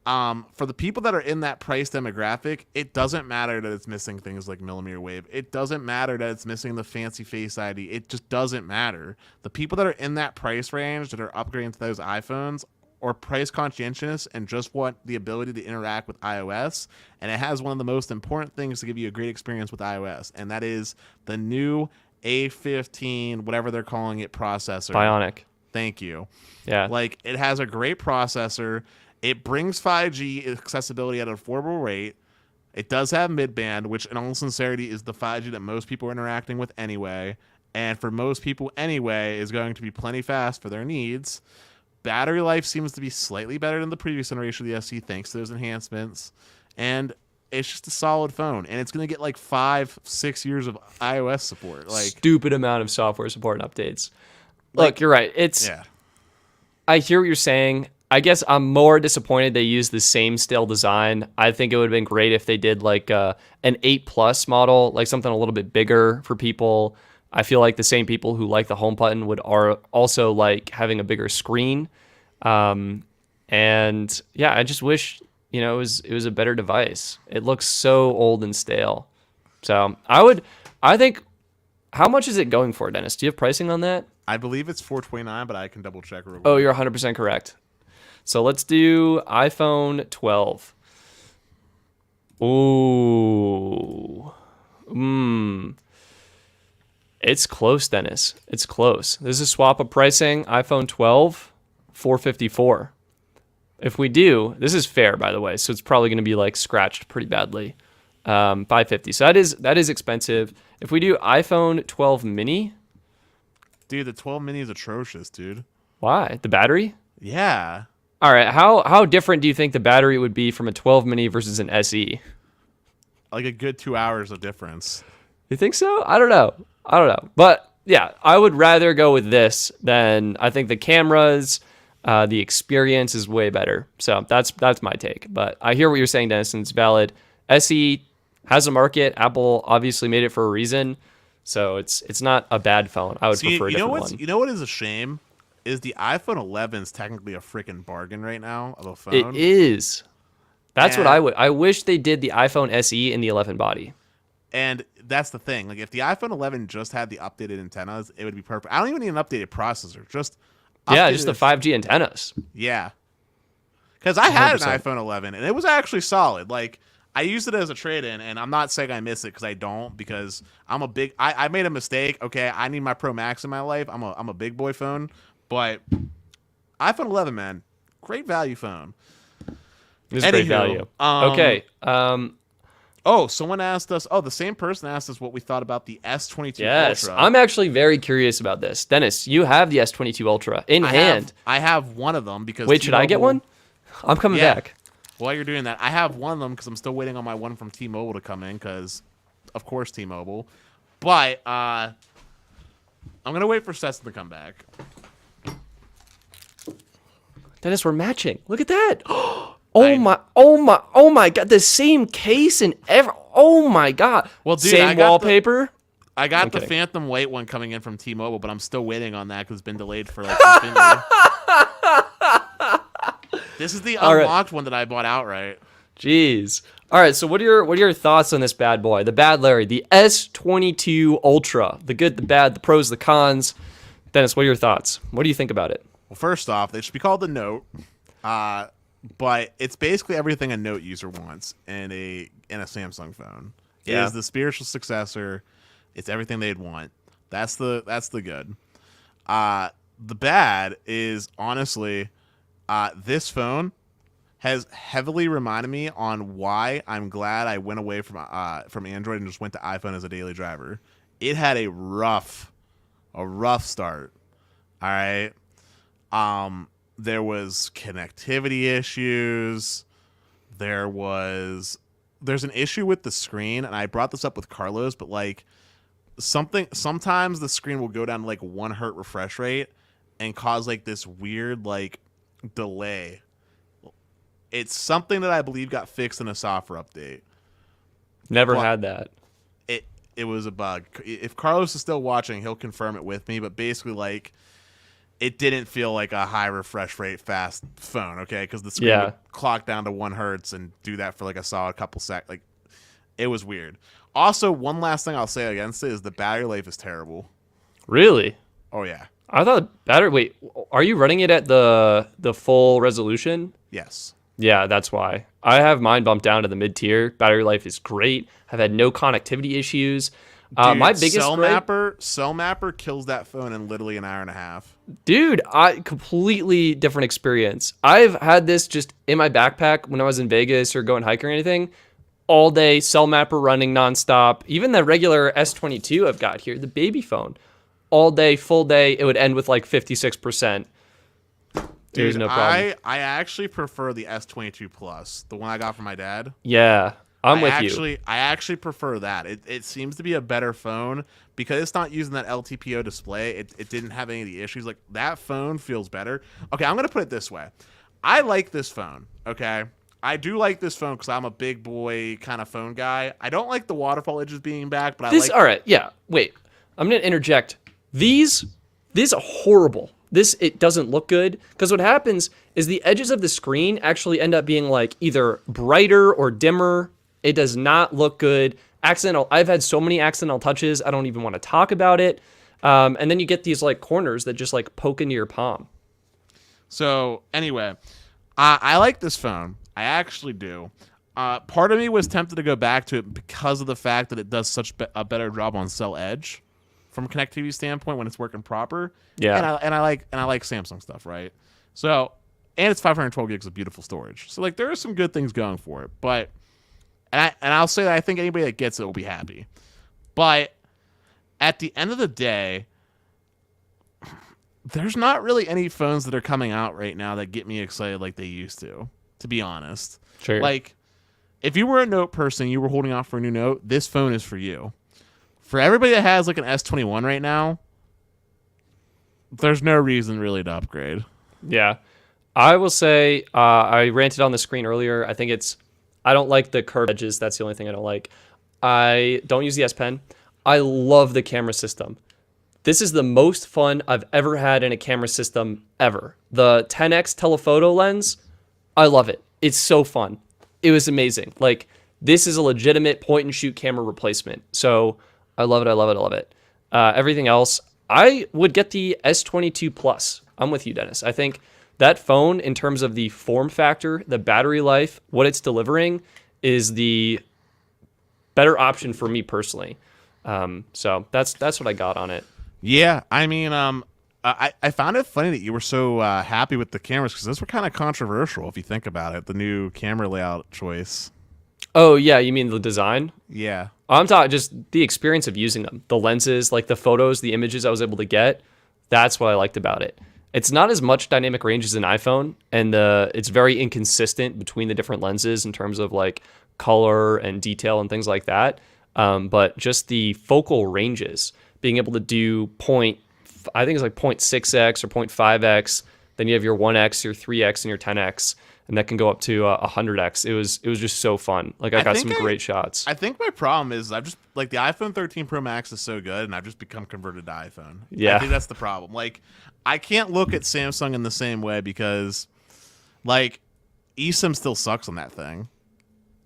for the people that are in that price demographic, it doesn't matter that it's missing things like millimeter wave. It doesn't matter that it's missing the fancy Face ID. It just doesn't matter. The people that are in that price range that are upgrading to those iPhones are price conscientious and just want the ability to interact with iOS. And it has one of the most important things to give you a great experience with iOS, and that is the new A15, whatever they're calling it, processor. Bionic. Thank you. Yeah. Like, it has a great processor. It brings 5G accessibility at an affordable rate. It does have mid-band, which in all sincerity is the 5G that most people are interacting with anyway. And for most people anyway, is going to be plenty fast for their needs. Battery life seems to be slightly better than the previous generation of the SE thanks to those enhancements. And it's just a solid phone. And it's going to get like 5-6 years of iOS support. Like, stupid amount of software support and updates. Look, you're right. I hear what you're saying. I guess I'm more disappointed they used the same stale design. I think it would have been great if they did like an 8 Plus model, like something a little bit bigger for people. I feel like the same people who like the home button would also like having a bigger screen. And yeah, I just wish, it was a better device. It looks so old and stale. So I think, how much is it going for, Dennis? Do you have pricing on that? I believe it's $429, but I can double check real quick. Oh, you're 100% correct. So let's do iPhone 12. Ooh. It's close, Dennis. It's close. This is a swap of pricing. iPhone 12, $454. If we do, this is fair, by the way, so it's probably going to be like scratched pretty badly. $550. So that is expensive. If we do iPhone 12 mini. Dude, the 12 mini is atrocious, dude. Why? The battery? Yeah. All right. How different do you think the battery would be from a 12 mini versus an SE? Like a good 2 hours of difference. You think so? I don't know. But yeah, I would rather go with this than, I think the cameras, the experience is way better. So that's my take. But I hear what you're saying, Dennis, and it's valid. SE, has a market. Apple obviously made it for a reason, so it's not a bad phone. I would prefer a different one. You know what is a shame is the iPhone 11 is technically a freaking bargain right now of a phone. It is. That's what And- I wish they did the iPhone SE in the 11 body. And that's the thing. Like, if the iPhone 11 just had the updated antennas, it would be perfect. I don't even need an updated processor. Just Just the 5G antennas. Yeah. Because I had an 100%. iPhone 11, and it was actually solid. Like, I used it as a trade-in, and I'm not saying I miss it because I don't, because I'm a big... I made a mistake. Okay, I need my Pro Max in my life. I'm a big boy phone. But iPhone 11, man, great value phone. It's great value. Okay. Oh, someone asked us... Oh, the same person asked us what we thought about the S22 Yes, Ultra. I'm actually very curious about this. Dennis, you have the S22 Ultra in hand. I have one of them because... Wait, should I get T-Mobile- one? I'm coming Yeah. back. While you're doing that, I have one of them because I'm still waiting on my one from T-Mobile to come in because, of course, T-Mobile. But I'm going to wait for Stetson to come back. Dennis, we're matching. Look at that. Oh my God. The same case and oh my God. Well, dude, same I got wallpaper. I got the kidding. Phantom White one coming in from T-Mobile, but I'm still waiting on that because it's been delayed for like Xfinity. This is the All right. unlocked one that I bought outright. Jeez. All right. So what are your thoughts on this bad boy, the bad Larry, the S22 Ultra, the good, the bad, the pros, the cons? Dennis, what are your thoughts? What do you think about it? Well, first off, they should be called the Note, but it's basically everything a Note user wants in a Samsung phone. It Yeah. is the spiritual successor. It's everything they'd want. That's the good. The bad is honestly, this phone has heavily reminded me on why I'm glad I went away from Android and just went to iPhone as a daily driver. It had a rough start. All right. There was connectivity issues. There's an issue with the screen, and I brought this up with Carlos, but like sometimes the screen will go down to like 1 hertz refresh rate and cause like this weird like delay. It's something that I believe got fixed in a software update. Never Well, had that. It was a bug. If Carlos is still watching, he'll confirm it with me, but basically like it didn't feel like a high refresh rate fast phone, okay? Because the screen would clock down to 1 hertz and do that for like a solid couple seconds. Like, it was weird. Also, one last thing I'll say against it is the battery life is terrible. Really? Oh yeah. I thought battery. Wait, are you running it at the full resolution? Yes. Yeah, that's why. I have mine bumped down to the mid tier. Battery life is great. I've had no connectivity issues. Dude, My biggest Cell gripe, Mapper kills that phone in literally an hour and a half. dude, I completely different experience. I've had this just in my backpack when I was in Vegas or going hiking or anything. All day, Cell Mapper running nonstop. Even the regular S22 I've got here, the baby phone, all day, full day. It would end with like 56%. There's Dude, no problem. I actually prefer the S22 Plus, the one I got from my dad. Yeah, I'm with you. I actually prefer that. It seems to be a better phone because it's not using that LTPO display. It didn't have any of the issues. Like, that phone feels better. Okay, I'm going to put it this way. I like this phone, okay? I do like this phone because I'm a big boy kind of phone guy. I don't like the waterfall edges being back, but All right, yeah. Wait, I'm gonna interject. These are horrible. It doesn't look good because what happens is the edges of the screen actually end up being like either brighter or dimmer. It does not look good. I've had so many accidental touches. I don't even want to talk about it. And then you get these like corners that just like poke into your palm. So anyway, I like this phone. I actually do. Part of me was tempted to go back to it because of the fact that it does such a better job on cell edge from a connectivity standpoint when it's working proper. Yeah. And I like Samsung stuff, right? So, and it's 512 gigs of beautiful storage. So like there are some good things going for it, but and I'll say that I think anybody that gets it will be happy. But at the end of the day, there's not really any phones that are coming out right now that get me excited like they used to be honest. Sure. Like, if you were a Note person, you were holding out for a new Note, this phone is for you. For everybody that has like an S21 right now, there's no reason really to upgrade. Yeah. I will say, I ranted on the screen earlier. I don't like the curved edges. That's the only thing I don't like. I don't use the S Pen. I love the camera system. This is the most fun I've ever had in a camera system ever. The 10x telephoto lens, I love it. It's so fun. It was amazing. Like, this is a legitimate point and shoot camera replacement. So I love it. I love it. I love it. Everything else, I would get the S22 Plus. I'm with you, Dennis. I think that phone, in terms of the form factor, the battery life, what it's delivering, is the better option for me personally. So that's what I got on it. Yeah, I mean, I found it funny that you were so happy with the cameras because those were kind of controversial if you think about it. The new camera layout choice. Oh yeah, you mean the design? Yeah. I'm talking just the experience of using them, the lenses, like the photos, the images I was able to get. That's what I liked about it. It's not as much dynamic range as an iPhone, and it's very inconsistent between the different lenses in terms of like color and detail and things like that. But just the focal ranges, being able to do I think it's like 0.6x or 0.5x. Then you have your 1x, your 3x, and your 10x, and that can go up to 100x. It was just so fun. Like I got some great shots. I think my problem is I've just like the iPhone 13 Pro Max is so good, and I've just become converted to iPhone. Yeah, I think that's the problem. Like I can't look at Samsung in the same way because like eSIM still sucks on that thing.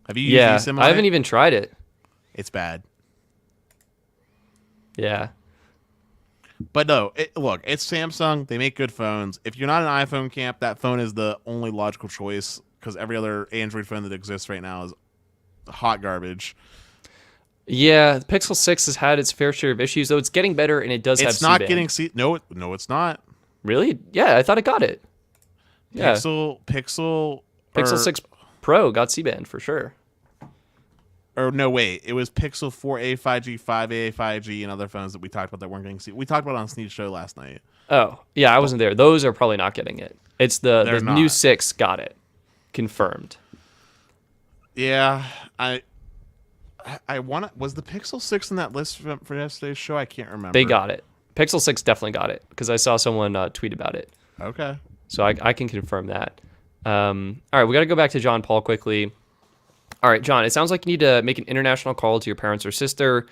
Have you used eSIM on I haven't it? even tried it. It's bad. Yeah. But no, look, it's Samsung. They make good phones. If you're not an iPhone camp, that phone is the only logical choice because every other Android phone that exists right now is hot garbage. Yeah, the Pixel 6 has had its fair share of issues, though it's getting better, and it does have C-band. It's not getting C. No, it's not. Really? Yeah, I thought it got it. Yeah. Pixel 6 Pro got C-band for sure. Or no, wait. It was Pixel 4a 5G, 5a 5G, and other phones that we talked about that weren't getting C. We talked about it on Sneed's show last night. Oh, yeah, I wasn't there. Those are probably not getting it. It's the new 6 got it. Confirmed. Yeah, I want was the Pixel 6 in that list for yesterday's show? I can't remember. They got it. Pixel 6 definitely got it because I saw someone tweet about it. Okay. So I can confirm that. All right, we got to go back to John Paul quickly. All right, John, it sounds like you need to make an international call to your parents or sister.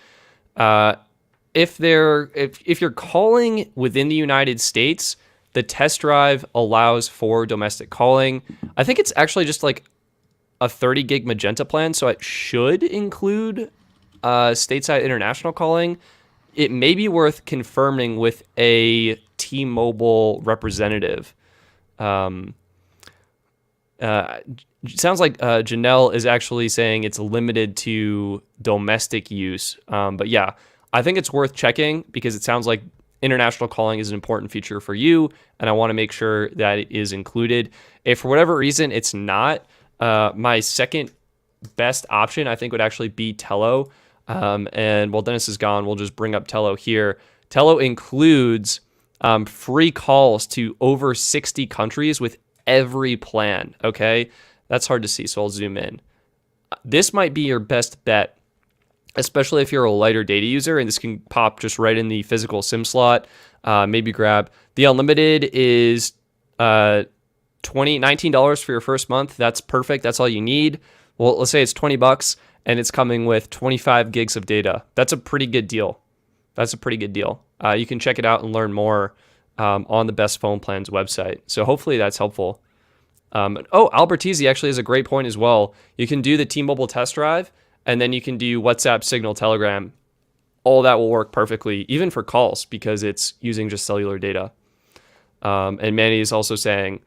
If you're calling within the United States, the test drive allows for domestic calling. I think it's actually just like a 30 gig magenta plan, so it should include stateside international calling. It may be worth confirming with a T-Mobile representative. Sounds like Janelle is actually saying it's limited to domestic use. But yeah, I think it's worth checking because it sounds like international calling is an important feature for you, and I want to make sure that it is included. If for whatever reason it's not, my second best option I think would actually be Tello. And while Dennis is gone, we'll just bring up Tello here. Tello includes free calls to over 60 countries with every plan. Okay. That's hard to see, so I'll zoom in. This might be your best bet, especially if you're a lighter data user, and this can pop just right in the physical SIM slot. Maybe grab the unlimited is $19 for your first month. That's perfect. That's all you need. Well, let's say it's $20 and it's coming with 25 gigs of data. That's a pretty good deal. You can check it out and learn more on the Best Phone Plans website. So hopefully that's helpful. Albertizzi actually has a great point as well. You can do the T-Mobile test drive, and then you can do WhatsApp, Signal, Telegram. All that will work perfectly, even for calls, because it's using just cellular data. And Manny is also saying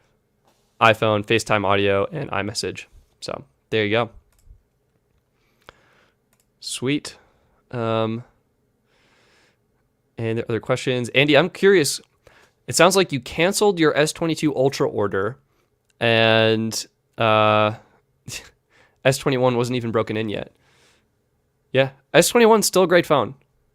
iPhone, FaceTime audio, and iMessage. So there you go. Sweet. And there are other questions. Andy, I'm curious. It sounds like you canceled your S22 Ultra order, and S21 wasn't even broken in yet. Yeah, S21 is still a great phone.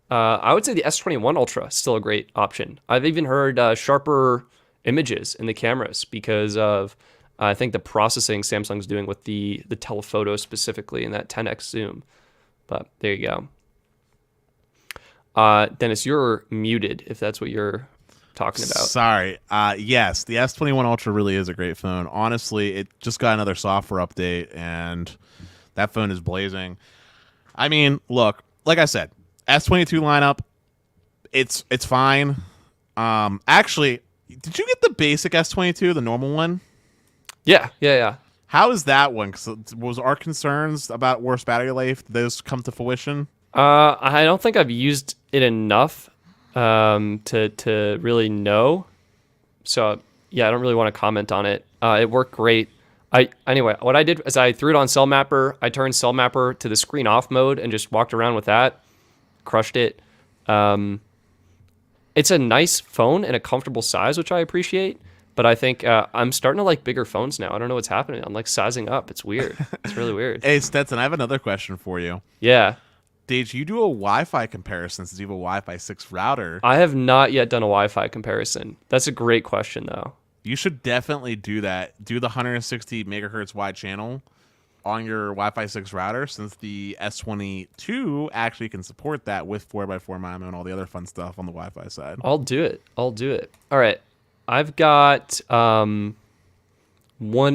I would say the S21 Ultra is still a great option. I've even heard sharper images in the cameras because of, I think, the processing Samsung's doing with the telephoto specifically and that 10x zoom. But there you go. Dennis, you're muted if that's what you're talking about. Sorry. Yes, the S21 Ultra really is a great phone. Honestly, it just got another software update, and that phone is blazing. I mean, look, like I said, S22 lineup, it's fine. Actually, did you get the basic S22, the normal one? Yeah. How is that one? 'Cause was our concerns about worse battery life, did those come to fruition? I don't think I've used it enough to really know. So yeah, I don't really want to comment on it. It worked great. Anyway, what I did is I threw it on Cell Mapper. I turned Cell Mapper to the screen off mode and just walked around with that. Crushed it. It's a nice phone and a comfortable size, which I appreciate. But I think I'm starting to like bigger phones now. I don't know what's happening. I'm like sizing up. It's weird. It's really weird. Hey, Stetson, I have another question for you. Yeah. Did you do a Wi-Fi comparison since you have a Wi-Fi 6 router? I have not yet done a Wi-Fi comparison. That's a great question, though. You should definitely do that. Do the 160 megahertz wide channel on your Wi-Fi 6 router, since the S22 actually can support that with 4x4 MIMO and all the other fun stuff on the Wi-Fi side. I'll do it. All right. I've got one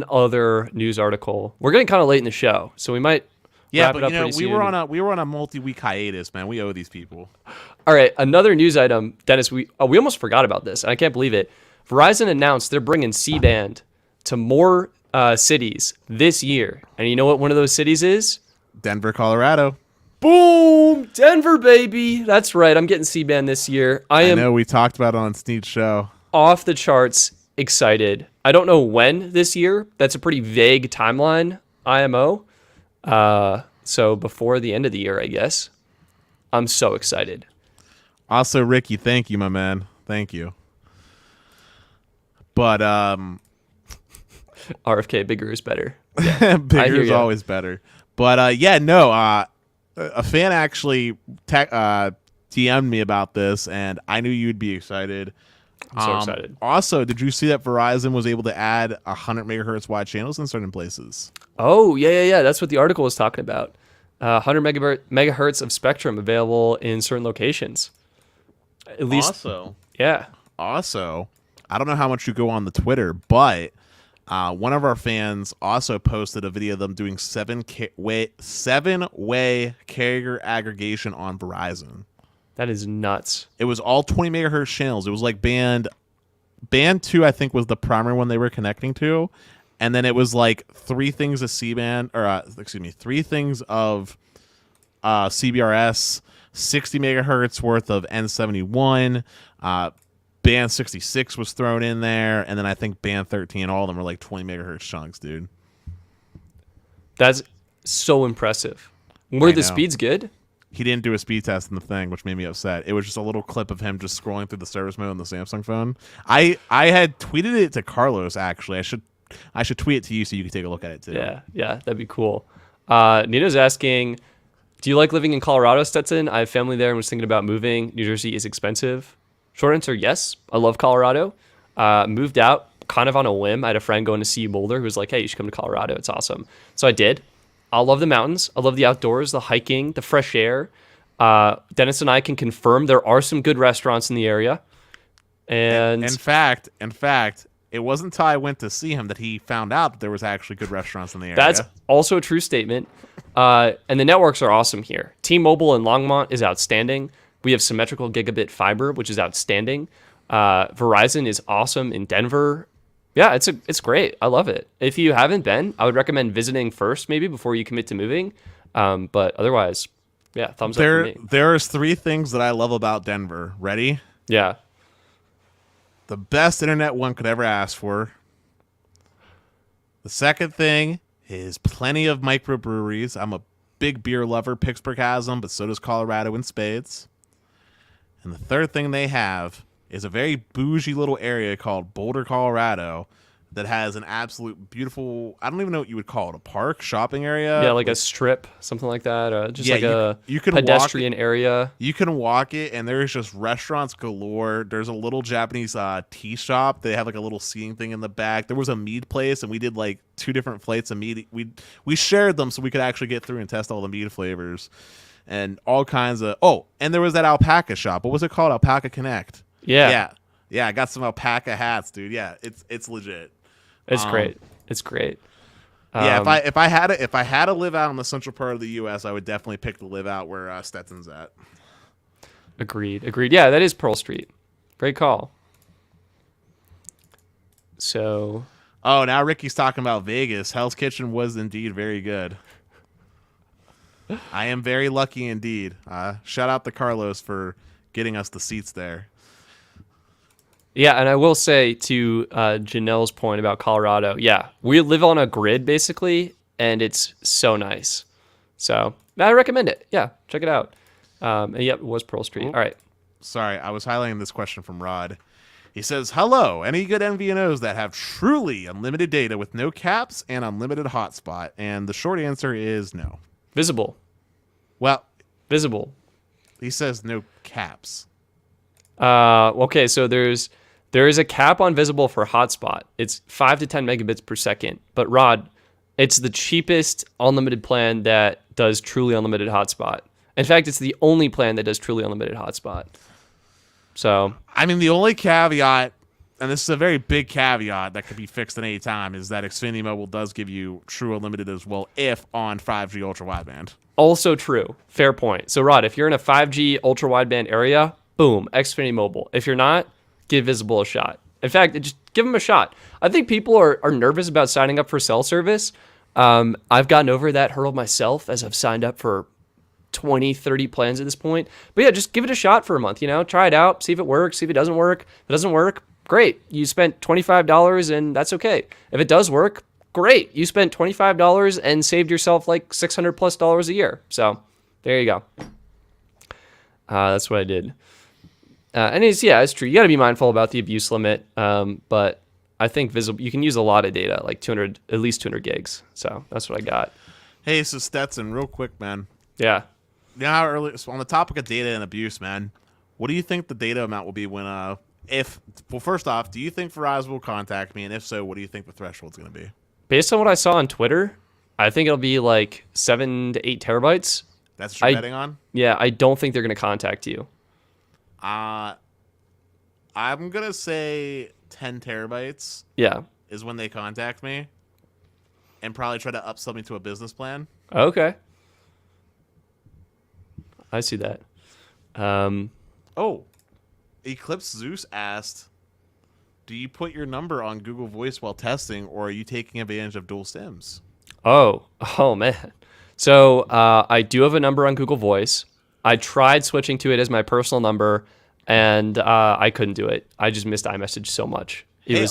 other news article. We're getting kind of late in the show, so we might wrap it up pretty soon. we were on a multi-week hiatus, man. We owe these people. All right, another news item, Dennis. We almost forgot about this, and I can't believe it. Verizon announced they're bringing C-band to more cities this year, and you know what one of those cities is? Denver, Colorado. Boom, Denver, baby. That's right. I'm getting C-band this year. I know we talked about it on Sneed's show. Off the charts excited. I don't know when this year. That's a pretty vague timeline, IMO. So before the end of the year, I guess. I'm so excited. Also, Ricky, thank you, my man. Thank you. But RFK, bigger is better. Yeah, bigger is always better. But a fan actually DM'd me about this, and I knew you'd be excited. I'm so excited. Also, did you see that Verizon was able to add 100 megahertz wide channels in certain places? Oh, yeah. That's what the article was talking about. 100 megahertz of spectrum available in certain locations. At least. Also, I don't know how much you go on the Twitter, but one of our fans also posted a video of them doing seven-way carrier aggregation on Verizon. That is nuts. It was all 20 megahertz channels. It was like band 2, I think, was the primary one they were connecting to. And then it was like 3 things of C-band, or 3 things of CBRS, 60 megahertz worth of N71, band 66 was thrown in there, and then I think band 13, all of them were like 20 megahertz chunks, dude. That's so impressive. Were the speeds good? He didn't do a speed test in the thing, which made me upset. It was just a little clip of him just scrolling through the service mode on the Samsung phone. I had tweeted it to Carlos, actually. I should tweet it to you so you can take a look at it too. Yeah, that'd be cool. Nino's asking, do you like living in Colorado, Stetson? I have family there and was thinking about moving. New Jersey is expensive. Short answer, yes. I love Colorado. Moved out kind of on a whim. I had a friend going to see Boulder who was like, hey, you should come to Colorado. It's awesome. So I did. I love the mountains. I love the outdoors, the hiking, the fresh air. Dennis and I can confirm there are some good restaurants in the area. And in fact, it wasn't until I went to see him that he found out that there was actually good restaurants in the area. That's also a true statement. And the networks are awesome here. T-Mobile in Longmont is outstanding. We have symmetrical gigabit fiber, which is outstanding. Verizon is awesome in Denver. Yeah, it's great. I love it. If you haven't been, I would recommend visiting first, maybe before you commit to moving. But otherwise, yeah, thumbs up for me. There's 3 things that I love about Denver. Ready? Yeah. The best internet one could ever ask for. The second thing is plenty of microbreweries. I'm a big beer lover. Pittsburgh has them, but so does Colorado in spades. And the third thing they have is a very bougie little area called Boulder, Colorado, that has an absolute beautiful, I don't even know what you would call it, a park, shopping area? Yeah, like a strip, something like that. Just you can pedestrian area. You can walk it, and there's just restaurants galore. There's a little Japanese tea shop. They have like a little seating thing in the back. There was a mead place, and we did like 2 different flights of mead. We shared them so we could actually get through and test all the mead flavors. And all kinds of, and there was that alpaca shop. What was it called? Alpaca Connect. Yeah. I got some alpaca hats, dude. Yeah, it's legit. It's great. It's great. Yeah, if I had to live out in the central part of the U.S., I would definitely pick to live out where Stetson's at. Agreed. Yeah, that is Pearl Street. Great call. So. Oh, now Ricky's talking about Vegas. Hell's Kitchen was indeed very good. I am very lucky indeed. Shout out to Carlos for getting us the seats there. Yeah, and I will say to Janelle's point about Colorado, yeah, we live on a grid basically, and it's so nice. So I recommend it. Yeah, check it out. And yep, it was Pearl Street. All right. Sorry, I was highlighting this question from Rod. He says, hello, any good MVNOs that have truly unlimited data with no caps and unlimited hotspot? And the short answer is no. Visible. Well, Visible. He says no caps. Okay, so there is a cap on Visible for hotspot. It's 5 to 10 megabits per second. But Rod, it's the cheapest unlimited plan that does truly unlimited hotspot. In fact, it's the only plan that does truly unlimited hotspot. So, I mean, the only caveat, and this is a very big caveat that could be fixed at any time, is that Xfinity Mobile does give you true unlimited as well if on 5G ultra wideband. Also true. Fair point. So, Rod, if you're in a 5G ultra wideband area, boom, Xfinity Mobile. If you're not, give Visible a shot. In fact, just give them a shot. I think people are nervous about signing up for cell service. I've gotten over that hurdle myself as I've signed up for 20, 30 plans at this point. But yeah, just give it a shot for a month, try it out, see if it works, see if it doesn't work. If it doesn't work, great. You spent $25 and that's okay. If it does work, great. You spent $25 and saved yourself like $600+ a year. So there you go. That's what I did. And it's true. You got to be mindful about the abuse limit. But I think Visible, you can use a lot of data, like at least 200 gigs. So that's what I got. Hey, so Stetson, real quick, man. Yeah. So on the topic of data and abuse, man, what do you think the data amount will be when, first off, do you think Verizon will contact me? And if so, what do you think the threshold's going to be? Based on what I saw on Twitter, I think it'll be like 7 to 8 terabytes. That's what you're betting on? Yeah, I don't think they're going to contact you. I'm going to say 10 terabytes. Yeah. Is when they contact me. And probably try to upsell me to a business plan. Okay. I see that. Eclipse Zeus asked, do you put your number on Google Voice while testing, or are you taking advantage of dual SIMs? Oh man. So I do have a number on Google Voice. I tried switching to it as my personal number, and I couldn't do it. I just missed iMessage so much.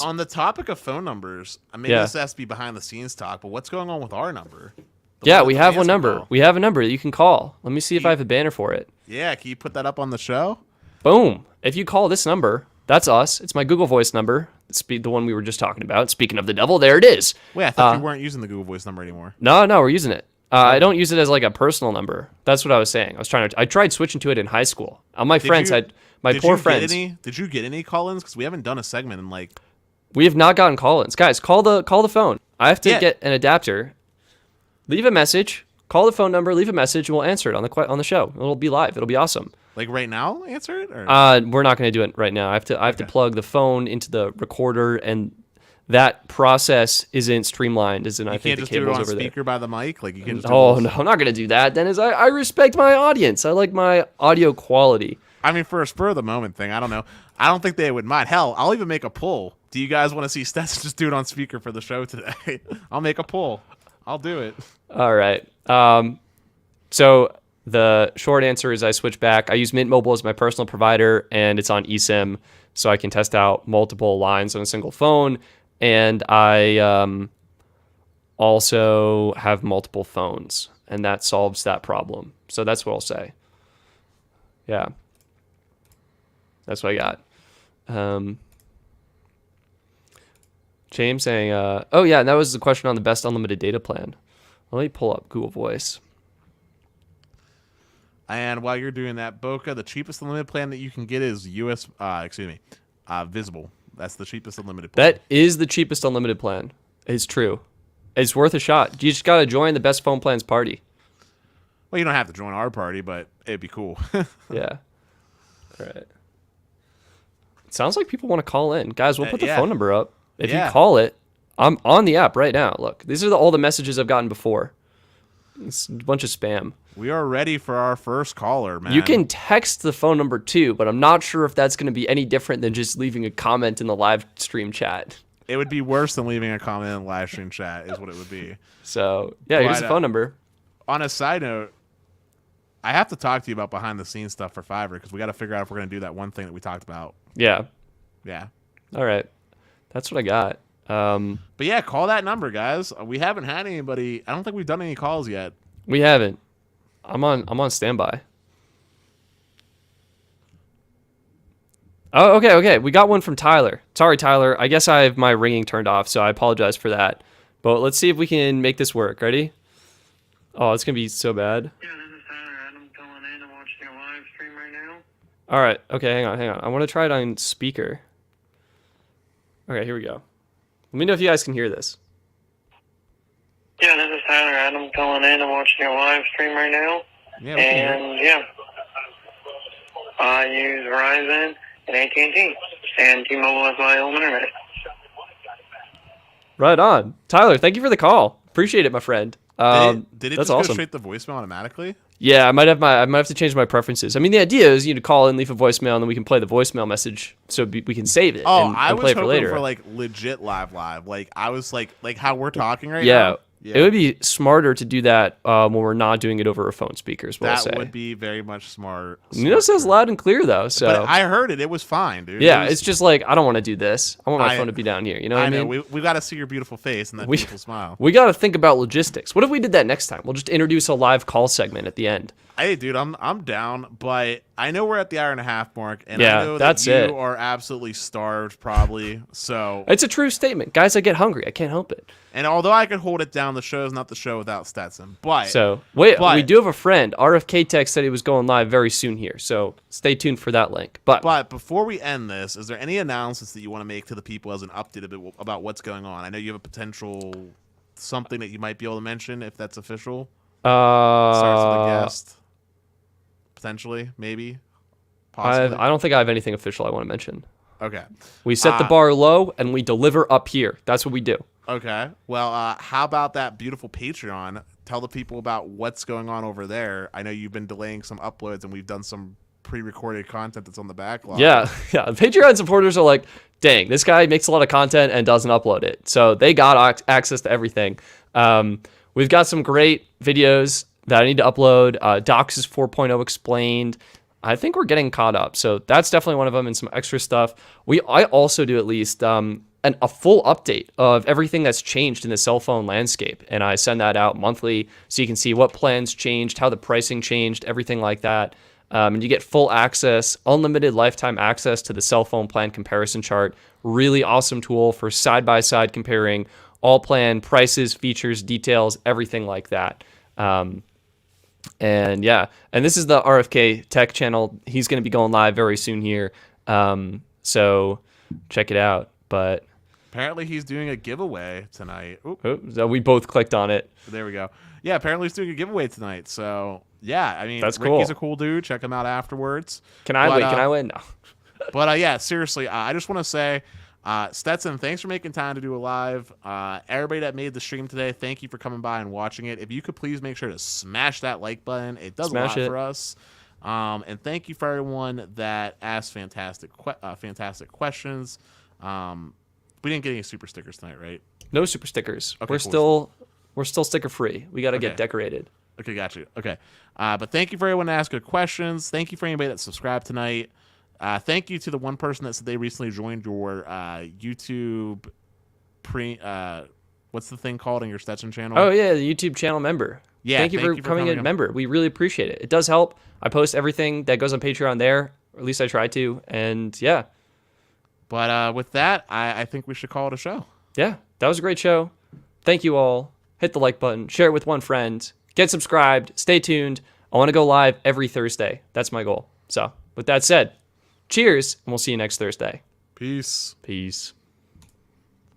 On the topic of phone numbers, maybe this has to be behind the scenes talk, but what's going on with our number? Yeah, we have one number. We have a number that you can call. Let me see if I have a banner for it. Yeah, can you put that up on the show? Boom. If you call this number, that's us. It's my Google Voice number. It's the one we were just talking about. Speaking of the devil, there it is. Wait, I thought you weren't using the Google Voice number anymore. No, we're using it. I don't use it as like a personal number. That's what I was saying. I tried switching to it in high school. My poor friends. Did you get any call-ins? Because we haven't done a segment in like. We have not gotten call-ins. Guys, call the phone. I have to get an adapter. Leave a message. Call the phone number. Leave a message, and we'll answer it on the show. It'll be live. It'll be awesome. Like right now, answer it. Or? We're not going to do it right now. I have to plug the phone into the recorder, and that process isn't streamlined. I think the cable's over there. You can't just do it on speaker by the mic. Like you can. Just no, I'm not going to do that. Dennis, I respect my audience. I like my audio quality. I mean, for a spur of the moment thing, I don't know. I don't think they would mind. Hell, I'll even make a poll. Do you guys want to see Stetson just do it on speaker for the show today? I'll make a poll. I'll do it. All right. So the short answer is I switch back. I use Mint Mobile as my personal provider, and it's on eSIM, so I can test out multiple lines on a single phone. And I also have multiple phones, and that solves that problem. So that's what I'll say. Yeah. That's what I got. James saying, that was the question on the best unlimited data plan. Let me pull up Google Voice. And while you're doing that, Boca, the cheapest unlimited plan that you can get is Visible. That's the cheapest unlimited plan. That is the cheapest unlimited plan. It's true. It's worth a shot. You just got to join the Best Phone Plans party. Well, you don't have to join our party, but it'd be cool. Yeah. All right. It sounds like people want to call in. Guys, we'll put the phone number up. If you call it, I'm on the app right now. Look, these are all the messages I've gotten before. It's a bunch of spam. We are ready for our first caller, man. You can text the phone number too, but I'm not sure if that's going to be any different than just leaving a comment in the live stream chat. It would be worse than leaving a comment in the live stream chat, is what it would be. So, yeah, here's the phone number. On a side note, I have to talk to you about behind the scenes stuff for Fiverr because we got to figure out if we're going to do that one thing that we talked about. Yeah. Yeah. All right. That's what I got. But yeah, call that number, guys. We haven't had anybody. I don't think we've done any calls yet. We haven't. I'm on standby. Oh, okay. We got one from Tyler. Sorry, Tyler. I guess I have my ringing turned off, so I apologize for that. But let's see if we can make this work. Ready? Oh, it's gonna be so bad. Yeah, this is Tyler. I'm calling in. I'm watching a live stream right now. All right. Okay, hang on. I want to try it on speaker. Okay, here we go. Let me know if you guys can hear this. Yeah, this is Tyler. I'm calling in. I'm watching a live stream right now. Yeah, we can hear it. And yeah, I use Verizon and AT&T and T-Mobile as my home internet. Right on. Tyler, thank you for the call. Appreciate it, my friend. Did it that's just awesome. go straight to voicemail automatically? Yeah, I might have to change my preferences. I mean, the idea is you to call and leave a voicemail, and then we can play the voicemail message, so we can save it. Oh, and I was play it for hoping later. for like legit live. Like I was like how we're talking right Yeah. now. It would be smarter to do that when we're not doing it over a phone speakers. What I'll say. That would be very much smart. It says loud and clear though, so But I heard it. It was fine, dude. yeah, It was, it's just like I don't want to do this. I want my phone to be down here. You know what I mean? We got to see your beautiful face and that beautiful smile. We got to think about logistics. What if we did that next time? We'll just introduce a live call segment at the end. Hey, dude, I'm down, but I know we're at the hour and a half mark, and Yeah, I know that's that you it. are absolutely starved, probably. So, It's a true statement, guys. I get hungry. I can't help it. and although I could hold it down, the show is not the show without Stetson. But So wait, But- we do have a friend. RFK Tech said he was going live very soon here, so stay tuned for that link. But before we end this, is there any announcements that you want to make to the people as an update about what's going on? I know you have a potential something that you might be able to mention if that's official. Starts with a guest. Potentially, maybe, possibly. I don't think I have anything official I want to mention. Okay. We set the bar low and we deliver up here. That's what we do. Okay. Well, how about that beautiful Patreon? Tell the people about what's going on over there. I know you've been delaying some uploads, and we've done some pre-recorded content that's on the backlog. Yeah. Patreon supporters are like, dang, this guy makes a lot of content and doesn't upload it. So they got access to everything. We've got some great videos that I need to upload. Docs is 4.0 explained. I think we're getting caught up. So that's definitely one of them, and some extra stuff. I also do at least a full update of everything that's changed in the cell phone landscape. And I send that out monthly so you can see what plans changed, how the pricing changed, everything like that. And you get full access, unlimited lifetime access to the cell phone plan comparison chart. Really awesome tool for side-by-side comparing all plan prices, features, details, everything like that. And this is the RFK Tech channel. He's going to be going live very soon here. So check it out. But apparently he's doing a giveaway tonight. Oop, so we both clicked on it. there we go. Yeah, apparently he's doing a giveaway tonight. So yeah, I mean, That's Ricky's cool. a cool dude. Check him out afterwards. Can I But, wait? Can I win? No. But yeah, seriously, I just want to say, Stetson, thanks for making time to do a live. Everybody that made the stream today, thank you for coming by and watching it. If you could please make sure to smash that like button, it does Smash a lot it. for us. And thank you for everyone that asked fantastic questions. We didn't get any super stickers tonight, right? No super stickers. Okay, We're still sticker free. We got to Okay. get decorated. Okay, got you. Okay. But thank you for everyone that asked good questions. Thank you for anybody that subscribed tonight. Thank you to the one person that said they recently joined your YouTube what's the thing called in your Stetson channel? Oh yeah, the YouTube channel member. Yeah, Thank you for becoming a member. We really appreciate it. It does help. I post everything that goes on Patreon there, or at least I try to. And yeah, But with that, I think we should call it a show. yeah, that was a great show. Thank you all. Hit the like button. Share it with one friend. Get subscribed. Stay tuned. I want to go live every Thursday. That's my goal. So with that said, cheers, and we'll see you next Thursday. Peace. Peace.